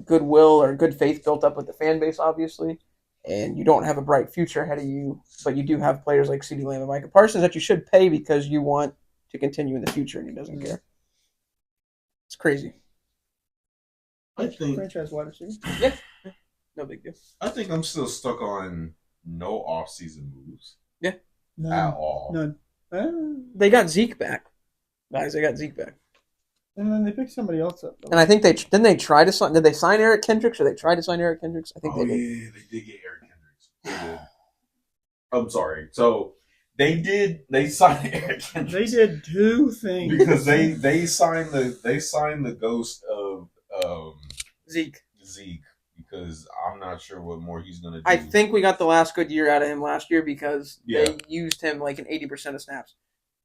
goodwill or good faith built up with the fan base, obviously, and you don't have a bright future ahead of you. But you do have players like CeeDee Lamb and Micah Parsons that you should pay because you want to continue in the future, and he doesn't care. It's crazy. I think franchise wide receiver. Yeah, no big deal. I think I'm still stuck on no off-season moves. Yeah, at all. None. They got Zeke back, guys. They got Zeke back, And then they picked somebody else up. and I think they try to sign. Did they sign Eric Kendricks, or they tried to sign Eric Kendricks? I think they did. Yeah, they did get Eric Kendricks. They did. I'm sorry. So they signed Eric Kendricks. They did two things because they signed the ghost of Zeke because I'm not sure what more he's gonna do. I think we got the last good year out of him last year because Yeah. they used him like in 80% of snaps.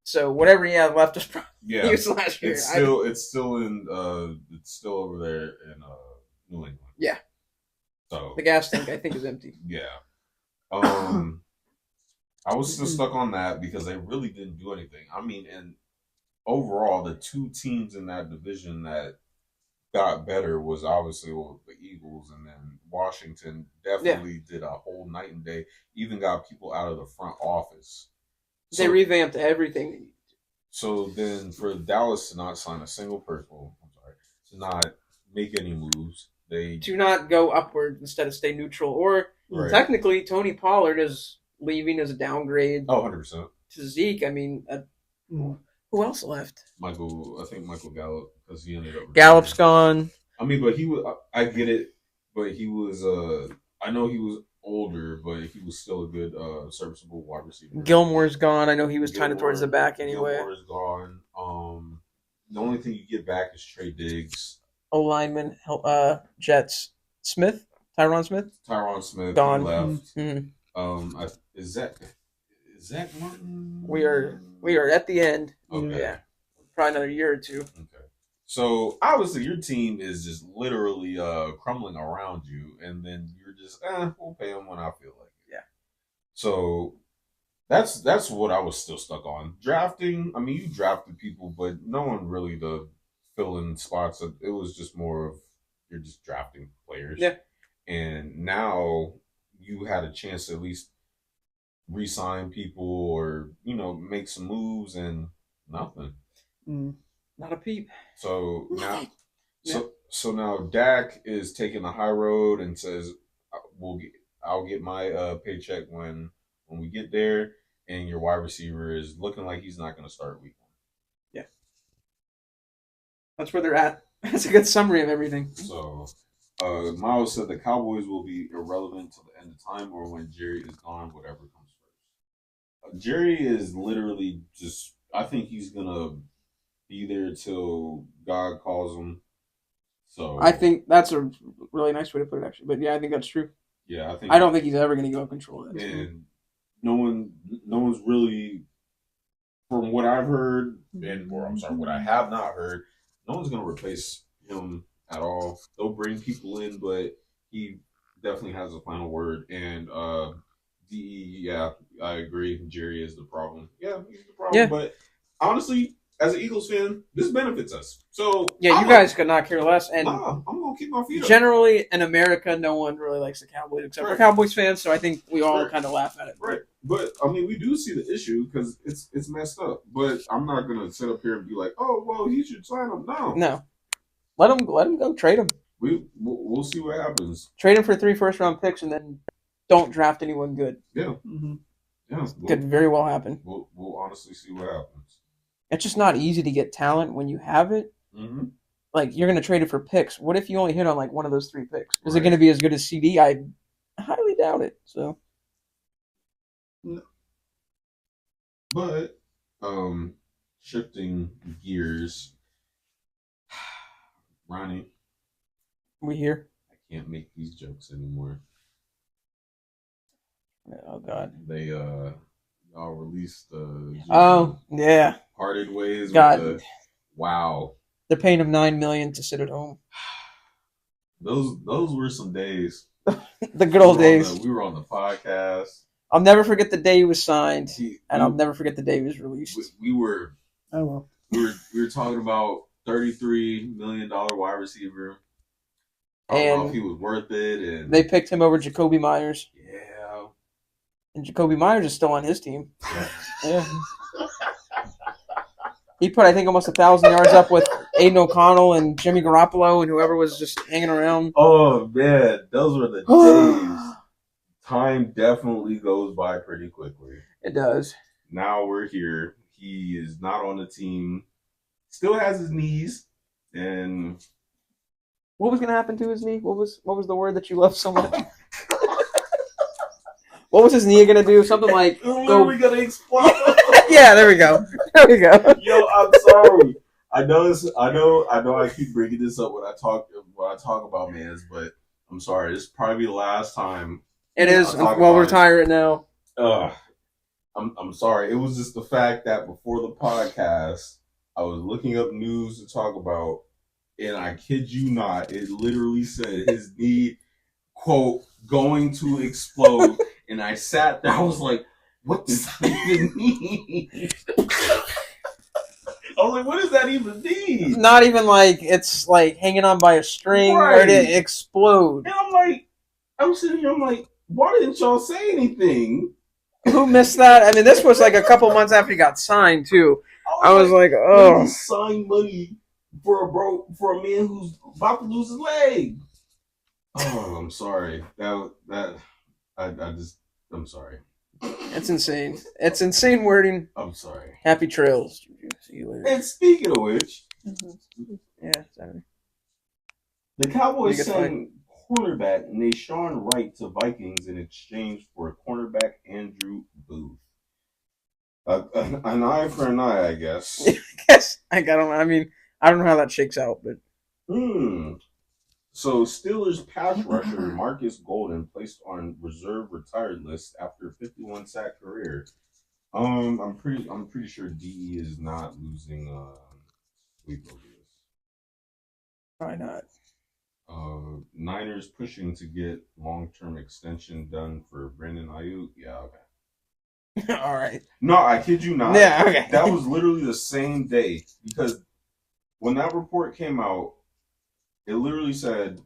So whatever he had left was probably used last year. It's still over there in New England. Yeah. So the gas tank I think is empty. Yeah. I was still stuck on that because they really didn't do anything. I mean, and overall, the two teams in that division that got better was obviously the Eagles, and then Washington definitely did a whole night and day. Even got people out of the front office. They revamped everything. So then, for Dallas to not sign a single person, to not make any moves, to not go upward instead of stay neutral, or technically Tony Pollard is leaving as a downgrade. 100% to Zeke. I mean, who else left? I think Michael Gallup, because he ended up. Gallup's gone. I mean, but he was. I get it, but he was. I know he was older, but he was still a good, serviceable wide receiver. Gilmore's gone. I know he was kind of towards the back anyway. Gilmore's gone. The only thing you get back is Trey Diggs. O-lineman, Jets. Tyron Smith gone. Left. Mm-hmm. Is Zach Martin? We are at the end. Okay. Yeah, probably another year or two. Okay. So obviously your team is just literally crumbling around you, and then you're just we'll pay them when I feel like it. Yeah. So that's what I was still stuck on. Drafting. I mean, you drafted people, but no one really to fill in spots. It was just more of you're just drafting players. Yeah. And now you had a chance to at least re-sign people or make some moves, and nothing. Not a peep. So now, so now Dak is taking the high road and says, "I'll get my paycheck when we get there." And your wide receiver is looking like he's not going to start week 1. Yeah, that's where they're at. That's a good summary of everything. So, Miles said the Cowboys will be irrelevant till the end of time or when Jerry is gone, whatever comes first. Jerry is literally just. I think he's gonna be there till God calls him. So I think that's a really nice way to put it, actually. But yeah, I think that's true. Yeah, I don't think he's ever going to give up control of that. And no one's really, from what I've heard, what I have not heard, no one's going to replace him at all. They'll bring people in, but he definitely has the final word. And I agree. Jerry is the problem. Yeah, he's the problem. Yeah. But honestly, as an Eagles fan, this benefits us. So yeah, you guys could not care less. And I'm gonna keep my feet up. Generally, in America, no one really likes the Cowboys except for Cowboys fans. So I think we all kind of laugh at it. Right. But I mean, we do see the issue because it's messed up. But I'm not gonna sit up here and be like, oh well, he should sign him. No. Let him go. Trade him. We'll see what happens. Trade him for 3 first-round picks and then don't draft anyone good. Yeah. Mm-hmm. Yeah. Could very well happen. We'll honestly see what happens. It's just not easy to get talent when you have it. Mm-hmm. Like, you're going to trade it for picks. What if you only hit on, like, one of those 3 picks? Is it going to be as good as CD? I highly doubt it. So, no. But, shifting gears, Ronnie. We here? I can't make these jokes anymore. Oh, God. They, y'all released the... Oh, yeah. Parted ways God. With the... Wow. They're paying him $9 million to sit at home. Those were some days. The good old days. We were on the podcast. I'll never forget the day he was signed, and I'll never forget the day he was released. We were. Oh well. We were talking about $33 million wide receiver. I don't know if he was worth it, and they picked him over Jacoby Myers. Yeah. And Jacoby Myers is still on his team. Yeah. Yeah. He put, I think, almost 1,000 yards up with Aiden O'Connell and Jimmy Garoppolo and whoever was just hanging around. Oh man, those were the days. Time definitely goes by pretty quickly. It does. Now we're here. He is not on the team. Still has his knees, and what was going to happen to his knee? What was the word that you loved so much? What was his knee going to do? Something like when are we gonna explode? Yeah, there we go. There we go. Yo, I'm sorry. I know. I keep bringing this up when I talk about Mans, but I'm sorry. This is probably the last time. It is. We'll retire it now. I'm sorry. It was just the fact that before the podcast, I was looking up news to talk about, and I kid you not, it literally said his knee, quote, going to explode. And I sat there, I was like, what does that even mean? I was like, what does that even mean? Not even like it's like hanging on by a string Right. or to explode. And I'm sitting here, I'm like, why didn't y'all say anything? Who missed that? I mean, this was like a couple months after he got signed too. I was like, oh, sign money for a man who's about to lose his leg. Oh, I'm sorry. I'm sorry. it's insane. It's insane wording. I'm sorry. Happy trails. See you later. And speaking of which, Yeah, sorry. The Cowboys sent cornerback Nashawn Wright to Vikings in exchange for cornerback Andrew Booth. An eye for an eye, I guess. Yes, I don't know how that shakes out, but. So Steelers pass rusher Marcus Golden placed on reserve retired list after a 51 sack career. I'm pretty sure DE is not losing sleep over this. Why not? Niners pushing to get long-term extension done for Brandon Aiyuk. Yeah, okay. All right. No, I kid you not. Yeah, okay. That was literally the same day because when that report came out, it literally said,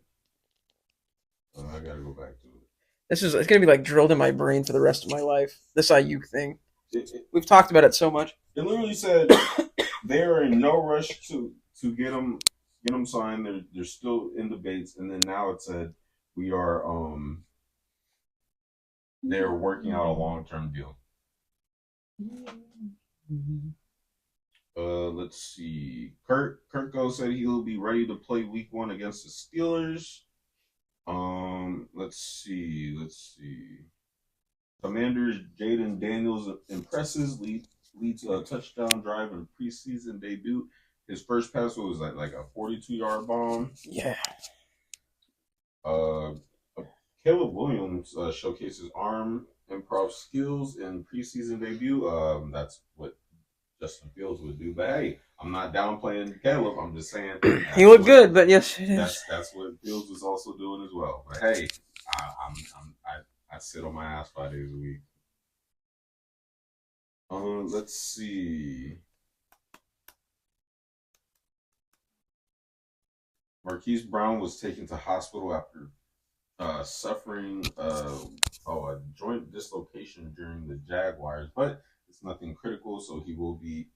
I gotta go back to it. It's gonna be like drilled in my brain for the rest of my life. This Aiyuk thing. We've talked about it so much. It literally said they are in no rush to get him signed. They're still in debates, and then now it said we are they're working out a long-term deal. Let's see. Kirko said he'll be ready to play week 1 against the Steelers. Let's see. Commanders Jaden Daniels impresses leads a touchdown drive in a preseason debut. His first pass was like a 42-yard bomb. Yeah. Caleb Williams showcases arm improv skills in preseason debut. That's what Justin Fields would do. But hey, I'm not downplaying Caleb. I'm just saying he looked good, but yes, it is. That's what Fields was also doing as well. But hey, I sit on my ass 5 days a week. Let's see. Marquise Brown was taken to hospital after suffering a joint dislocation during the Jaguars, but it's nothing critical, so he will be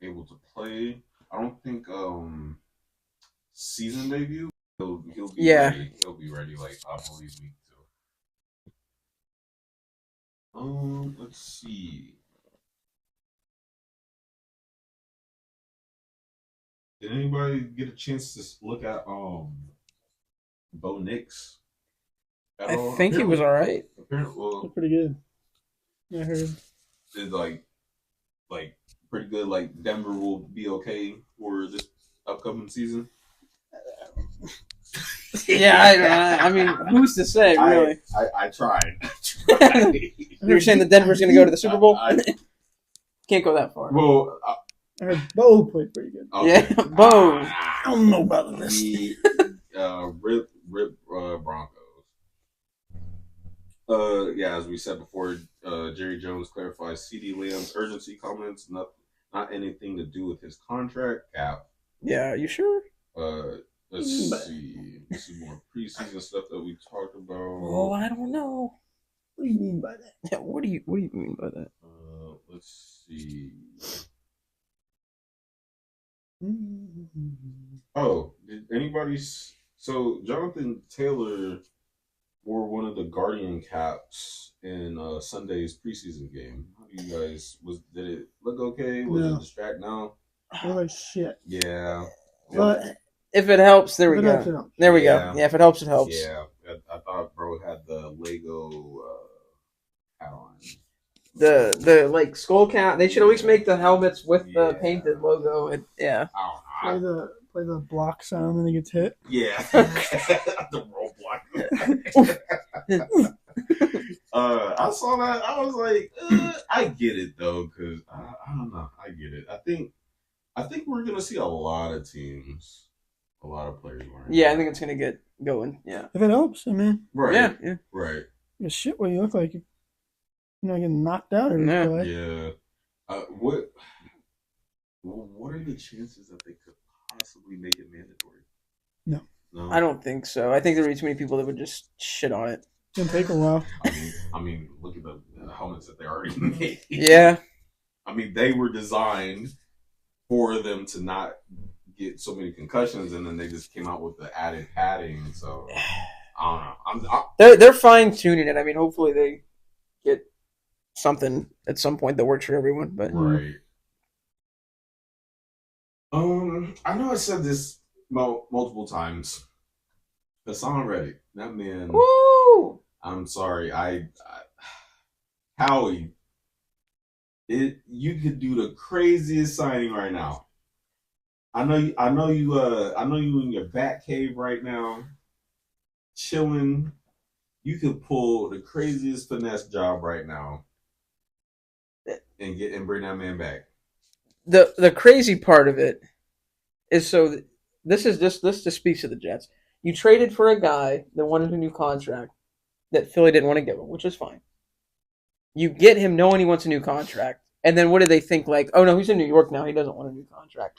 able to play. I don't think season debut. He'll be ready. He'll be ready like I believe week 2. Let's see. Did anybody get a chance to look at Bo Nix? I think he was all right. Well, pretty good. I heard. It's like pretty good. Like Denver will be okay for this upcoming season. Yeah, I mean, who's to say, really? I tried. You're saying that Denver's going to go to the Super Bowl? Can't go that far. Well, I heard Bo played pretty good. Okay. Yeah, Bo. I don't know about this. Rip Broncos. Yeah, as we said before, Jerry Jones clarifies CeeDee Lamb's urgency comments, not anything to do with his contract cap. Yeah, you sure? Let's see. This is more preseason stuff that we talked about. Oh, I don't know. What do you mean by that? Yeah, what do you mean by that? Let's see. Oh, did anybody? So Jonathan Taylor wore one of the Guardian caps in Sunday's preseason game. How do you guys did it look okay? Was it distract now? Look like shit. Yeah. But if it helps, there we if it go. helps, it helps. There we go. Yeah, if it helps, it helps. Yeah, I thought bro had the Lego hat on. The like skull cap. They should at least make the helmets with the painted logo. Yeah. I don't know. Play the block sound when he gets hit. Yeah. The roll block. I saw that. I was like, I get it though, because I don't know. I get it. I think we're gonna see a lot of teams, a lot of players wearing. Yeah, I think it's gonna get going. Yeah. If it helps, I mean. Right. Yeah. Right. It's shit what you look like. You're not getting knocked out every play. Yeah. What are the chances that they could possibly make it mandatory? No. I don't think so. I think there would be too many people that would just shit on it. It's gonna take a while. I mean, look at the helmets that they already made. Yeah. I mean, they were designed for them to not get so many concussions, and then they just came out with the added padding. So I don't know. They're fine tuning it. I mean, hopefully they get something at some point that works for everyone. But right. I know I said this multiple times. Hassan Reddick, that man. Woo! I'm sorry, Howie. You could do the craziest signing right now. I know you in your bat cave right now, chilling. You could pull the craziest finesse job right now, and bring that man back. The crazy part of it is this just speaks to the Jets. You traded for a guy that wanted a new contract that Philly didn't want to give him, which is fine. You get him knowing he wants a new contract, and then what do they think? Like, oh no, he's in New York now. He doesn't want a new contract.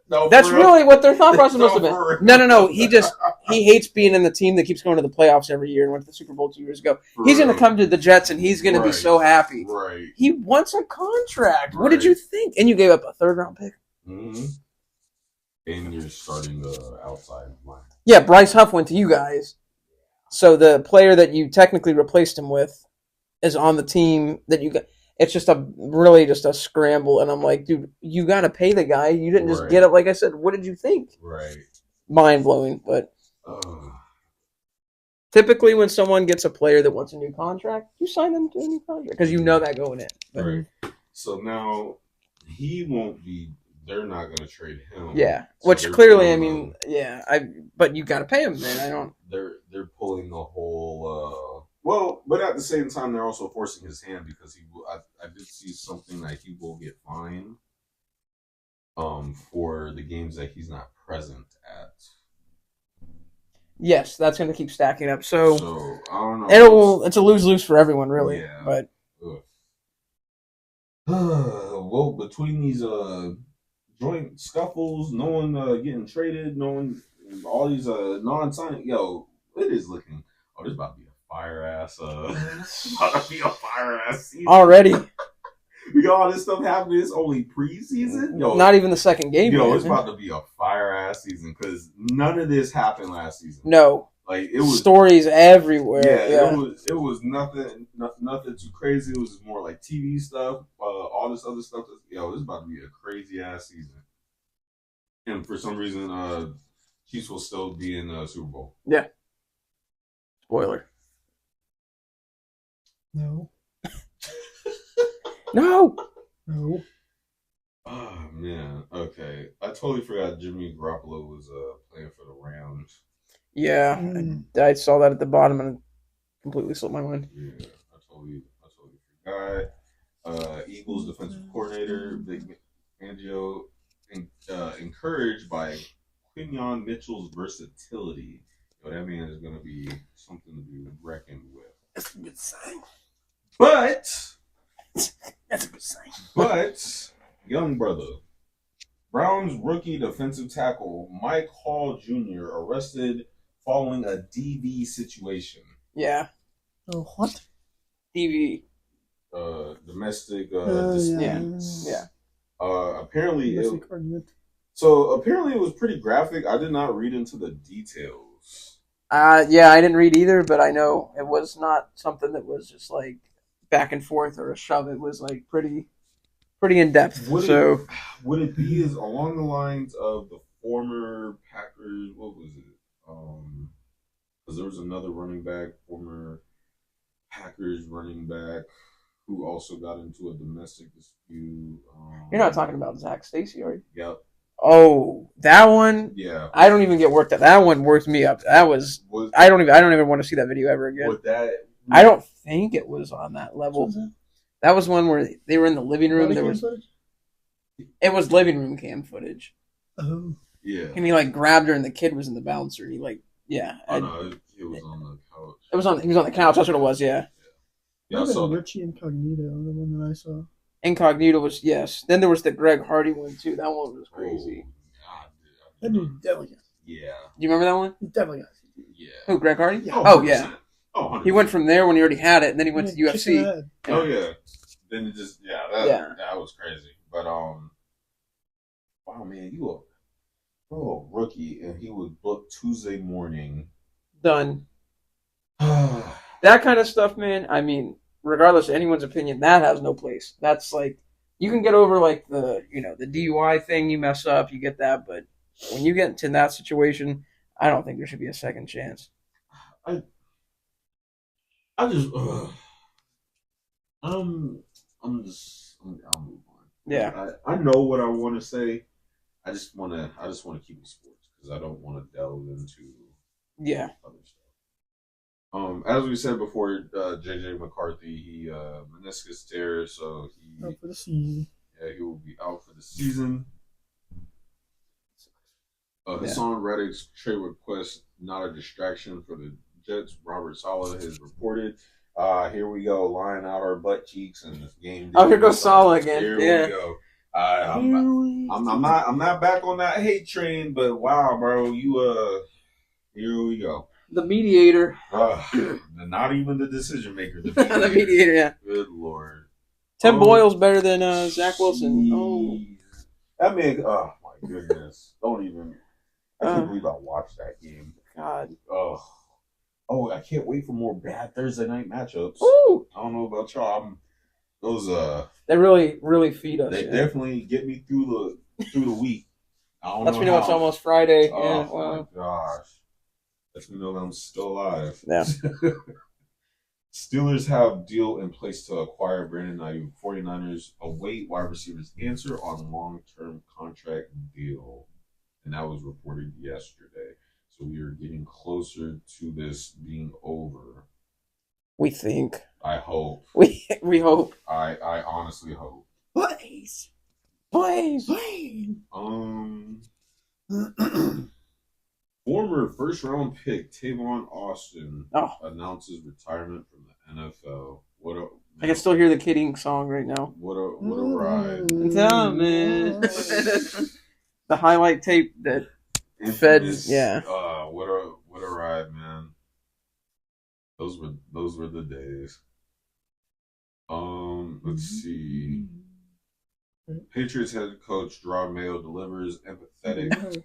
No, that's really what their thought process must have been. No. He hates being in the team that keeps going to the playoffs every year and went to the Super Bowl 2 years ago. He's going to come to the Jets and he's going to be so happy. Right. He wants a contract. Right. What did you think? And you gave up a third-round pick. Mm-hmm. And you're starting the outside line. Yeah, Bryce Huff went to you guys. So the player that you technically replaced him with is on the team that you got. It's just a scramble, and I'm like, dude, you got to pay the guy. You didn't just get up. Like I said, what did you think? Right. Mind blowing, but typically when someone gets a player that wants a new contract, you sign them to a new contract because you know that going in. But, right. So now he won't be. They're not going to trade him. Yeah, so which clearly, I mean, but you got to pay him. Then I don't. They're pulling the whole. Well, but at the same time, they're also forcing his hand because he will. I did see something that he will get fined for the games that he's not present at. Yes, that's going to keep stacking up. So I don't know. It's a lose-lose for everyone, really. Yeah. But well, between these joint scuffles, no one getting traded, no one, all these non-signing, it is looking. Oh, this about to be fire ass. About to be a fire ass season already. We got all this stuff happening. It's only preseason. Not even the second game. It's about to be a fire ass season because none of this happened last season. No, like it was stories everywhere. Yeah. It was nothing too crazy. It was just more like TV stuff. All this other stuff. This about to be a crazy ass season. And for some reason, Chiefs will still be in the Super Bowl. Yeah. Spoiler. No. No. Oh man. Okay. I totally forgot Jimmy Garoppolo was playing for the Rams. Yeah. I saw that at the bottom and it completely slipped my mind. Yeah. I totally forgot. Eagles defensive coordinator Vic Fangio encouraged by Quinyon Mitchell's versatility. That man is going to be something to be reckoned with. That's a good sign. But that's a good sign. But young brother, Browns rookie defensive tackle Mike Hall Jr. arrested following a DV situation. Yeah. Oh, what? DV. Domestic Yeah. Apparently, Messy argument. apparently it was pretty graphic. I did not read into the details. Yeah, I didn't read either, but I know it was not something that was just like back and forth or a shove. It was like pretty in depth. Would it be as along the lines of the former Packers? What was it? Because there was another running back, former Packers running back, who also got into a domestic dispute. You're not talking about Zach Stacy, are you? Yep. Oh, that one. Yeah. I don't even get worked up. That one worked me up. That was. I don't even want to see that video ever again. With that, I don't think it was on that level. That was one where they were in the living room. It was living room cam footage. Oh. Yeah. And he like grabbed her, and the kid was in the bouncer. He like, yeah. Oh no, it was on the couch. He was on the couch. That's what it was. Yeah. Yeah, I saw Richie Incognito, the one that I saw. Incognito was, yes. Then there was the Greg Hardy one too. That one was crazy. That dude definitely got. Yeah. You remember that one? He definitely got. Yeah. Who, Greg Hardy? Yeah. Oh, yeah. Oh, 100%. He went from there when he already had it, and then he went to UFC. Oh yeah. Then it just that was crazy. But wow man, you a rookie, and he was booked Tuesday morning. Done. That kind of stuff, man. I mean, regardless of anyone's opinion, that has no place. That's like, you can get over like the DUI thing, you mess up, you get that, but when you get into that situation, I don't think there should be a second chance. I'm I'll move on. Yeah. I know what I want to say. I just want to keep it sports because I don't want to delve into other stuff. As we said before, JJ McCarthy, he meniscus tear, so he out for the season. Yeah, he will be out for the season. Hassan Reddick's trade request not a distraction for the Jets. Robert Saleh has reported. Here we go, lying out our butt cheeks and this game. Oh, here goes Saleh again. Here we go. I'm not back on that hate train, but wow, bro, here we go. The mediator. Not even the decision maker. The mediator, yeah. Good Lord. Tim Boyle's better than Zach Wilson. Oh. That man, oh my goodness. Don't even. I can't believe I watched that game. God. Oh, I can't wait for more bad Thursday night matchups. Ooh. I don't know about y'all. They really feed us. They definitely get me through the week. Lets me know it's almost Friday. Oh my gosh. Lets me know that I'm still alive. Yeah. Steelers have deal in place to acquire Brandon Aiyuk. 49ers await wide receivers' answer on long-term contract deal. And that was reported yesterday. So we are getting closer to this being over. We think. I hope. We hope. I honestly hope. Please. Former first-round pick Tavon Austin announces retirement from the NFL. I can still hear the Kidding song right now. What a ride! Tell me. The highlight tape that fed. Yeah. What a ride, man. Those were the days. Let's see. Patriots head coach Draw Mayo delivers empathetic.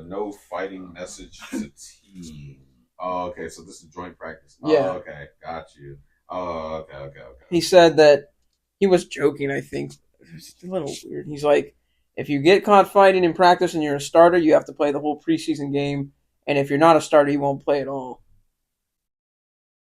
No fighting message to team. Oh, okay. So this is joint practice. Yeah. Oh, okay. Got you. Oh, okay. He said that he was joking, I think. It's a little weird. He's like, if you get caught fighting in practice and you're a starter, you have to play the whole preseason game. And if you're not a starter, you won't play at all.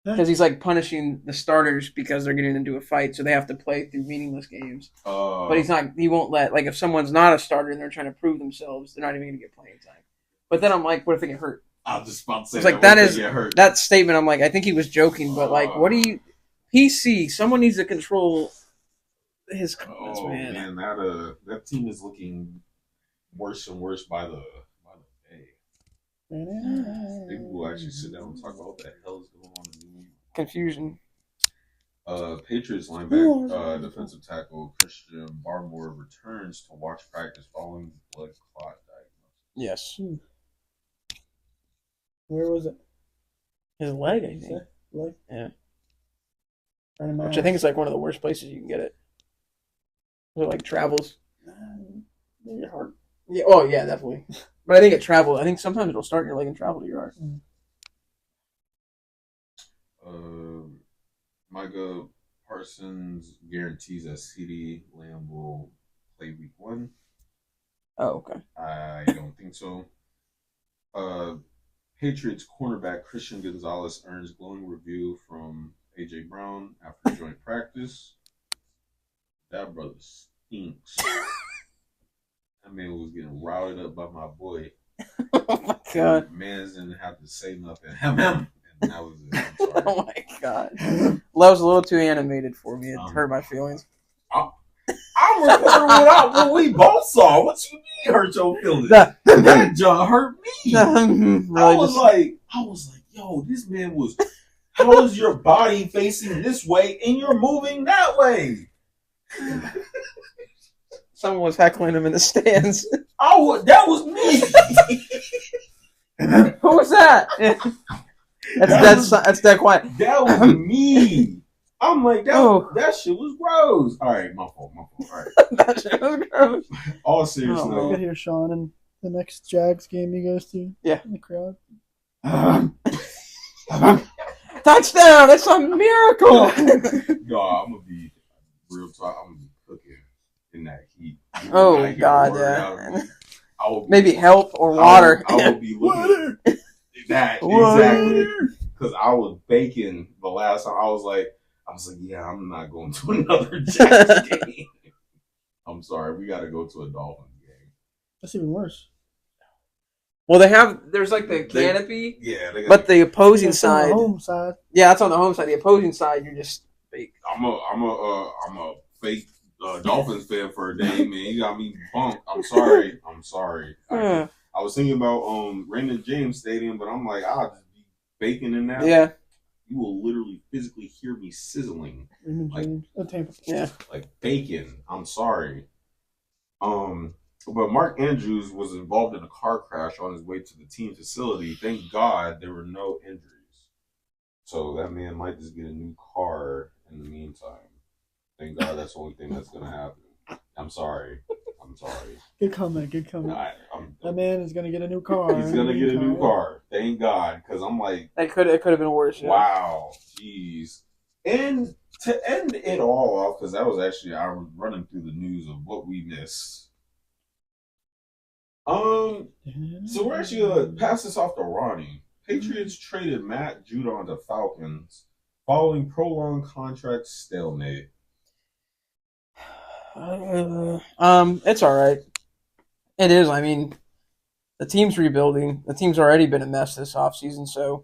Because he's like punishing the starters because they're getting into a fight, so they have to play through meaningless games. But he won't let, like, if someone's not a starter and they're trying to prove themselves, they're not even going to get playing time. But then I'm like, what if they get hurt? I was just about to say it's like that statement. I'm like, I think he was joking, but like, what do you? PC. Someone needs to control his comments, man. That team is looking worse and worse by the day. Maybe we'll actually sit down and talk about what the hell is going on in the league. Confusion. Patriots linebacker, defensive tackle Christian Barmore returns to watch practice following blood clot diagnosis. Yes. Where was it? His leg, I think. Leg? Yeah. Which I think is like one of the worst places you can get it. Or like travels. Maybe your heart. Yeah. Oh yeah, definitely. But I think it travels. I think sometimes it'll start in your leg and travel to your heart. Micah Parsons guarantees that CeeDee Lamb will play week 1. Oh, okay. I don't think so. Patriots cornerback Christian Gonzalez earns glowing review from A.J. Brown after joint practice. That brother stinks. That man was getting routed up by my boy. Oh my god. Mans didn't have to say nothing. And that was it. I'm sorry. Oh my god. Love's a little too animated for me. It hurt my feelings. I'm recording what we both saw. What you mean hurt your feelings? That junk hurt me. I was like, yo, this man was. How is your body facing this way and you're moving that way? Someone was heckling him in the stands. That was me. Who was that? That's dead quiet. That was me. I'm like, that shit was gross. All right, my fault. All right. That shit was gross. All serious I note. could hear Sean in the next Jags game he goes to. Yeah. In the crowd. Touchdown! It's a miracle. No, I'm gonna be real talk. I'm gonna be cooking in that heat. Oh god, yeah. Maybe help or water. I will be looking at that exactly because I was baking the last time. I was like, yeah, I'm not going to another Jets game. I'm sorry, we got to go to a Dolphins game. That's even worse. Well, there's like the canopy, but the opposing side. On the home side. Yeah, that's on the home side. The opposing side, you're just fake. I'm a fake Dolphins fan for a day, man. You got me bumped. I'm sorry. I was thinking about Raymond James Stadium, but I'm like, I'll just be baking in that. Yeah. You will literally physically hear me sizzling. Raymond James. Tampa. Yeah. Like bacon. I'm sorry. But Mark Andrews was involved in a car crash on his way to the team facility. Thank God there were no injuries. So that man might just get a new car in the meantime. Thank God that's the only thing that's going to happen. I'm sorry. Good comment. That man is going to get a new car. He's going to get a new car. Thank God. Because I'm like... It could have been worse. Yeah. Wow. Jeez. And to end it all off, because that was actually... I was running through the news of what we missed. So we're actually going to pass this off to Ronnie. Patriots traded Matt Judon to Falcons following prolonged contract stalemate. It's all right. It is. I mean, the team's rebuilding. The team's already been a mess this offseason, so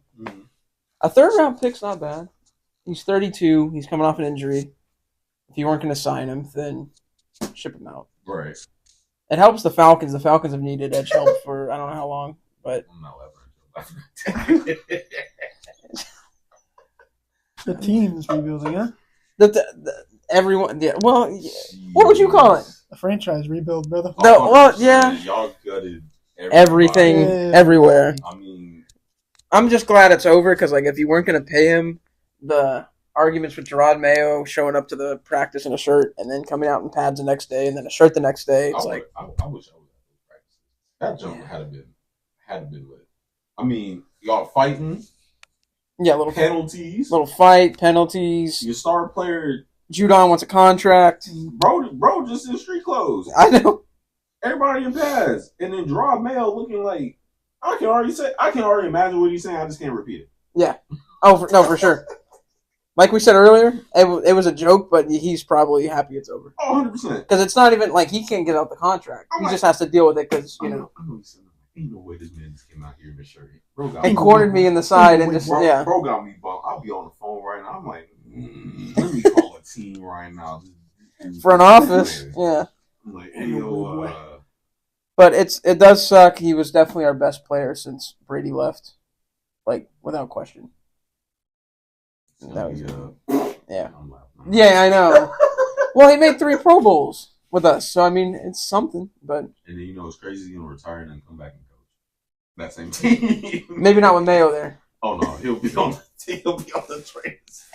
a third-round pick's not bad. He's 32. He's coming off an injury. If you weren't going to sign him, then ship him out. Right. It helps the Falcons. The Falcons have needed edge help for I don't know how long, but I'm not laughing. The team's rebuilding, huh? Everyone, yeah. Well, yeah. What would you call it? A franchise rebuild, brother. Yeah. Y'all gutted everything, everywhere. I mean, I'm just glad it's over because, like, if you weren't going to pay him, the arguments with Gerard Mayo showing up to the practice in a shirt and then coming out in pads the next day and then a shirt the next day. It's I wish I was at practice. That jump had been lit. I mean, y'all fighting. Yeah, little penalties. Little fight, penalties. Your star player Judon wants a contract. Bro just in street clothes. I know. Everybody in pads. And then Gerard Mayo looking like I can already imagine what he's saying. I just can't repeat it. Yeah. For sure. Like we said earlier, it was a joke, but he's probably happy it's over. Oh, 100%. Because it's not even like he can't get out the contract. He just has to deal with it because, you know. Ain't no way this man just came out here in the shirt. He cornered me in the side and just, yeah. Bro got me bumped. I'll be on the phone right now. I'm like, let me call a team right now. Front office, yeah. I'm like, hey, yo, But it does suck. He was definitely our best player since Brady left. Like, without question. That was yeah. Yeah, I know. Well, he made 3 Pro Bowls with us, so I mean, it's something. But and then you know it's crazy. He's gonna retire and then come back and coach that same team. Maybe not with Mayo there. Oh no, he'll be on the trains.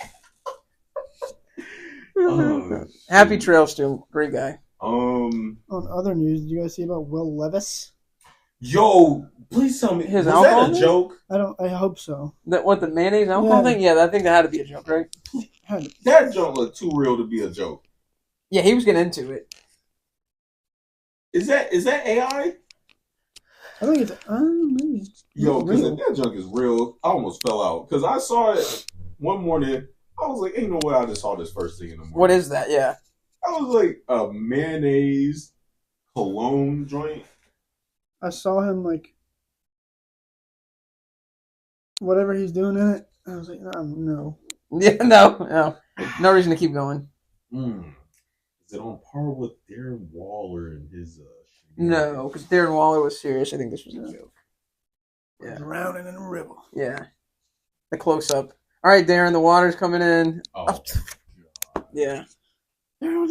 Happy trails to him. Great guy. Um, On other news, did you guys see about Will Levis? yo, please tell me, His was alcohol that a thing? joke? I hope so. The mayonnaise alcohol thing? Yeah, I think that had to be a joke, right? That joke looked too real to be a joke. Yeah, he was getting into it. Is that AI? I think it's maybe. Yo, because if that junk is real, I almost fell out because I saw it one morning. I was like, "Ain't no way I just saw this first thing in the morning." What is that? Yeah, I was like a mayonnaise cologne joint. I saw him like whatever he's doing in it. I was like, no. yeah, no reason to keep going. Is it on par with Darren Waller and his? No, because Darren Waller was serious. I think this was a joke. Yeah, drowning in a river. Yeah, the close up. All right, Darren, the water's coming in. Oh, yeah. Darren,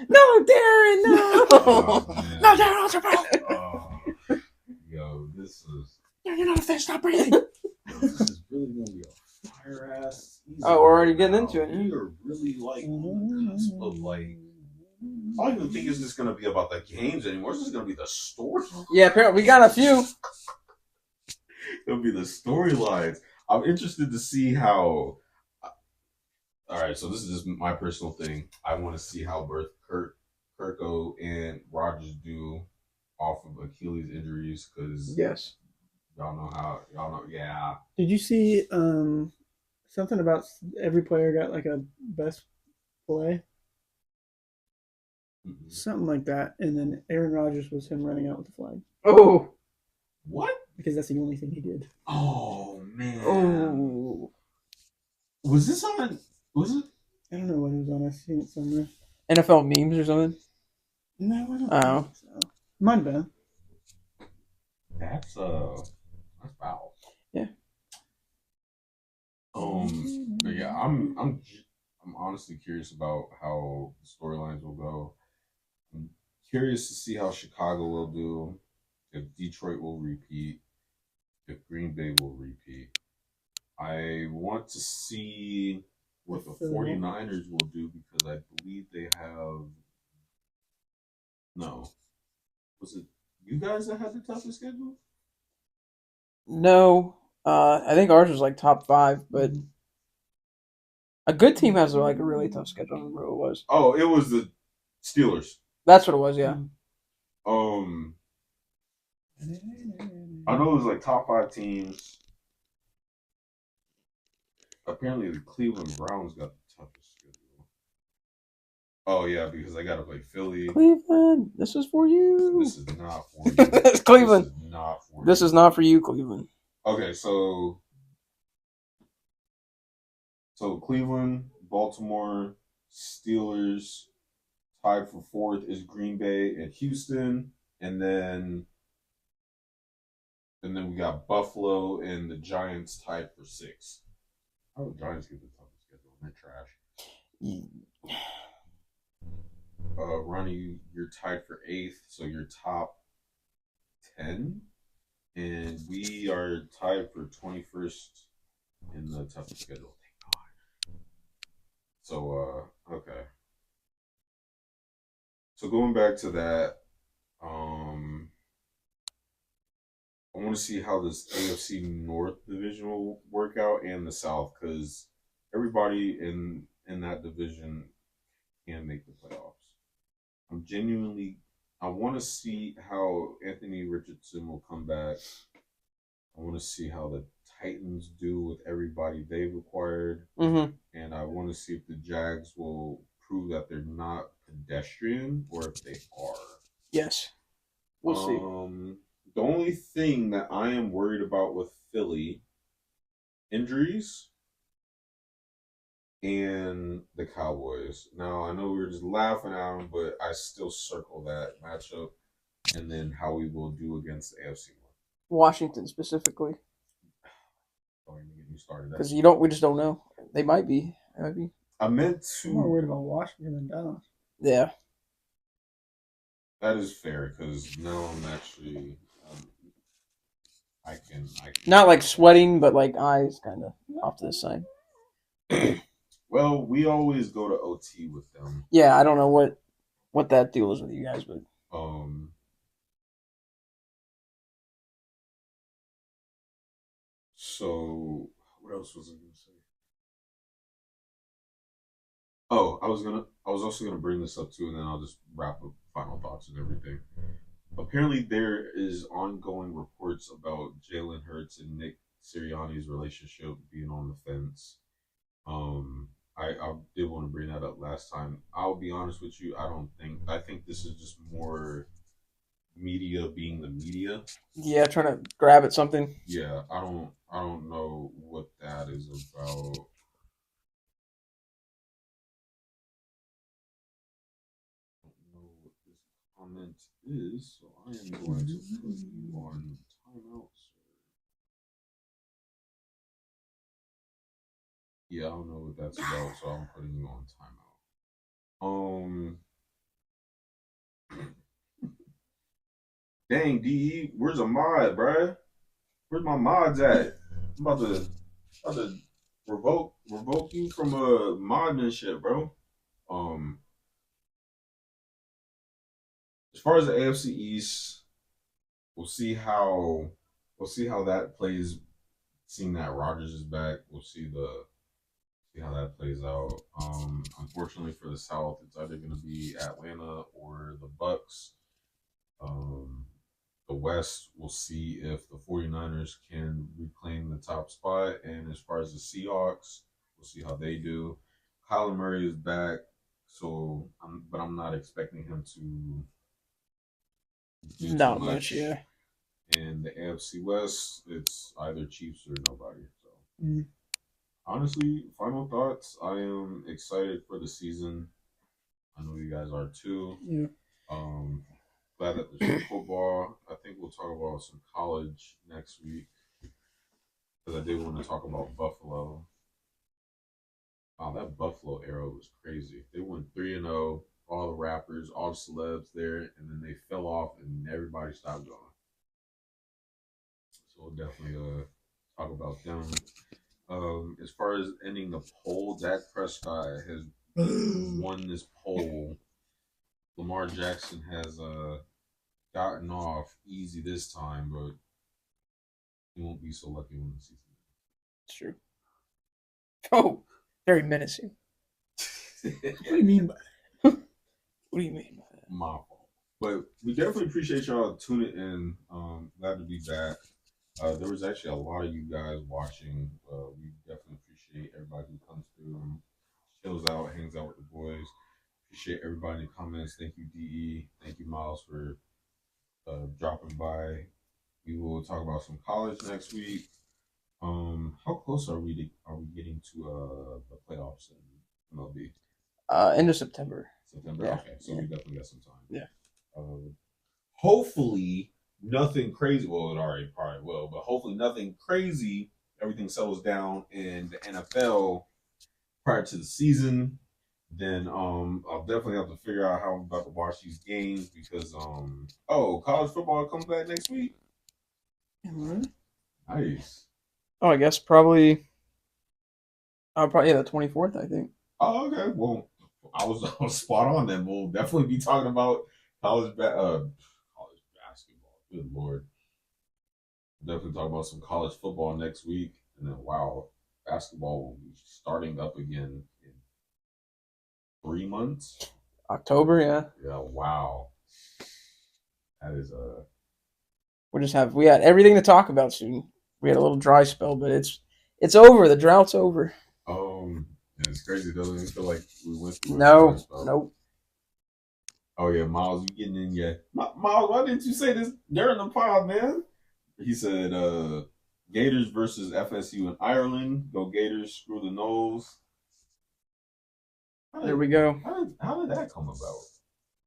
No, Darren, no. no, Darren, yo, this is. you're not a fish. Stop breathing. Yo, this is really gonna be a fire ass. Oh, we're already getting into it. We are really like on the cusp of like. I don't even think it's just gonna be about the games anymore. It's just gonna be the story. Yeah, apparently we got a few. It'll be the storylines. I'm interested to see how. All right, so this is just my personal thing. I want to see how Kirko and Rogers do off of Achilles injuries because Yes. y'all know. Yeah. Did you see something about every player got like a best play? Mm-hmm. Something like that. And then Aaron Rodgers was him running out with the flag. Oh. What? Because that's the only thing he did. Oh man. Oh. Was this on? Was it? I don't know what it was on. I've seen it somewhere. NFL memes or something? No, I don't Oh. think so. Might have been. That's foul. Yeah. But yeah, I'm honestly curious about how the storylines will go. I'm curious to see how Chicago will do, if Detroit will repeat, if Green Bay will repeat. I want to see what the 49ers will do because I believe they have. No. Was it you guys that had the toughest schedule? No. I think ours was like top 5, but a good team has like a really tough schedule. I don't remember what it was. Oh, it was the Steelers. That's what it was, yeah. I know it was like top 5 teams. Apparently, the Cleveland Browns got the toughest schedule. Oh yeah, because I got to play Philly. Cleveland, this is for you. This is not for you. It's Cleveland. This is not for you, Cleveland. Okay, so Cleveland, Baltimore, Steelers, tied for 4th is Green Bay and Houston, and then we got Buffalo and the Giants tied for 6th. How the Giants get the toughest schedule? They're trash. Ronnie, you're tied for 8th, so you're top 10, and we are tied for 21st in the toughest schedule. Thank God. So, okay. So going back to that, I want to see how this AFC North division will work out and the South because everybody in that division can make the playoffs. I want to see how Anthony Richardson will come back. I want to see how the Titans do with everybody they've acquired. Mm-hmm. And I want to see if the Jags will prove that they're not pedestrian or if they are. Yes. We'll see. The only thing that I am worried about with Philly, injuries and the Cowboys. Now, I know we were just laughing at them, but I still circle that matchup and then how we will do against the AFC North. Washington specifically. Don't even get me started. Because we just don't know. They might be. I meant to. I'm more worried about Washington than Dallas. Yeah. That is fair because now I'm actually. I can. Not like sweating, but like eyes kind of off to the side. Well, we always go to OT with them. Yeah, I don't know what that deal is with you guys, but So what else was I gonna say? Oh, I was also gonna bring this up too, and then I'll just wrap up final thoughts and everything. Apparently, there is ongoing reports about Jalen Hurts and Nick Sirianni's relationship being on the fence. I did want to bring that up last time. I'll be honest with you. I think this is just more media being the media. yeah, trying to grab at something. Yeah, I don't know what that is about. I don't know what this comment is, so I am going to put you on timeout, sir. Yeah, I don't know what that's about, so I'm putting you on timeout. Dang, DE, where's a mod, bruh? Where's my mods at? I'm about to revoke you from modmanship, bro. Um, as far as the AFC East, we'll we'll see how that plays. Seeing that Rodgers is back, we'll see how that plays out. Unfortunately for the South, it's either going to be Atlanta or the Bucks. Um, the West, we'll see if the 49ers can reclaim the top spot. And as far as the Seahawks, we'll see how they do. Kyler Murray is back, but I'm not expecting him to do too Not much, much. yeah. And the AFC West, it's either Chiefs or nobody. So, honestly, final thoughts. I am excited for the season. I know you guys are too. Yeah. Glad that there's football. I think we'll talk about some college next week because I did want to talk about Buffalo. Wow, that Buffalo era was crazy. They went 3-0. All the rappers, all the celebs there, and then they fell off, and everybody stopped going. So we'll definitely talk about them. As far as ending the poll, Dak Prescott has won this poll. Lamar Jackson has gotten off easy this time, but he won't be so lucky when the season It's true. Oh, very menacing. What do you mean by that? What do you mean by that? My fault. But we definitely appreciate y'all tuning in. Glad to be back. There was actually a lot of you guys watching. We definitely appreciate everybody who comes through and chills out, hangs out with the boys. Appreciate everybody in the comments. Thank you, DE. Thank you, Miles, for dropping by. We will talk about some college next week. How close are we getting to the playoffs in MLB? End of September. September. Yeah. Okay, so we definitely got some time. Yeah. Hopefully nothing crazy. Well, it already probably will, but hopefully nothing crazy. Everything settles down in the NFL prior to the season. Then I'll definitely have to figure out how I'm about to watch these games because college football comes back next week. Nice. Oh, I guess probably the 24th, I think. Oh, okay. Well, I was spot on then. We'll definitely be talking about college basketball. Good Lord. Definitely talk about some college football next week. And then, wow, basketball will be starting up again in 3 months. October, yeah. Yeah, wow. That is we had everything to talk about soon. We had a little dry spell, but it's over. The drought's over. And it's crazy. It doesn't even feel like we went through Nope. Oh yeah, Miles, you getting in yet? Miles, why didn't you say this during the pod, man? He said, Gators versus FSU in Ireland. Go Gators, screw the Noles. There we go. How did that come about?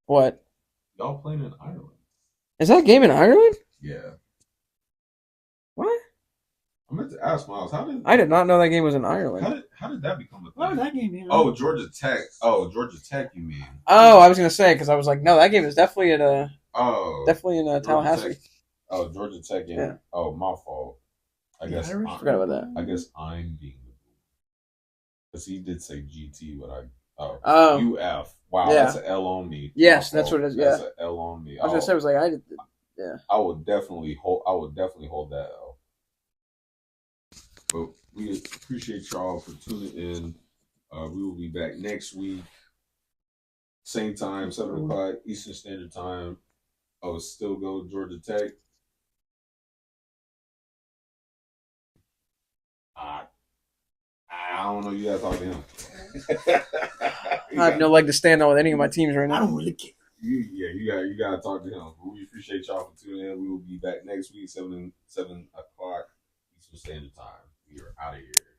What? Y'all playing in Ireland? Is that game in Ireland? Yeah. What? I meant to ask Miles. I did not know that game was in Ireland. How did that become a thing? What was that game here? Oh, Georgia Tech. Oh, Georgia Tech. You mean? Oh, I was gonna say because I was like, no, that game is definitely in Tallahassee. Tech. Oh, Georgia Tech. Yeah. Oh, my fault. I guess I forgot about that. I guess I'm being the he did say GT, but Oh, UF. Wow, yeah. that's an L on me. Yes, that's what it is. Yeah, That's an L on me. I was gonna say, I was like, I did. Yeah, I would definitely hold. I would definitely hold that L. But we appreciate y'all for tuning in. We will be back next week, same time, 7 o'clock Eastern Standard Time. Oh, still go Georgia Tech. I don't know. You gotta talk to him. I have no leg to stand on with any of my teams right now. I don't really care. You gotta talk to him. We appreciate y'all for tuning in. We will be back next week, 7 o'clock Eastern Standard Time. We are out of here.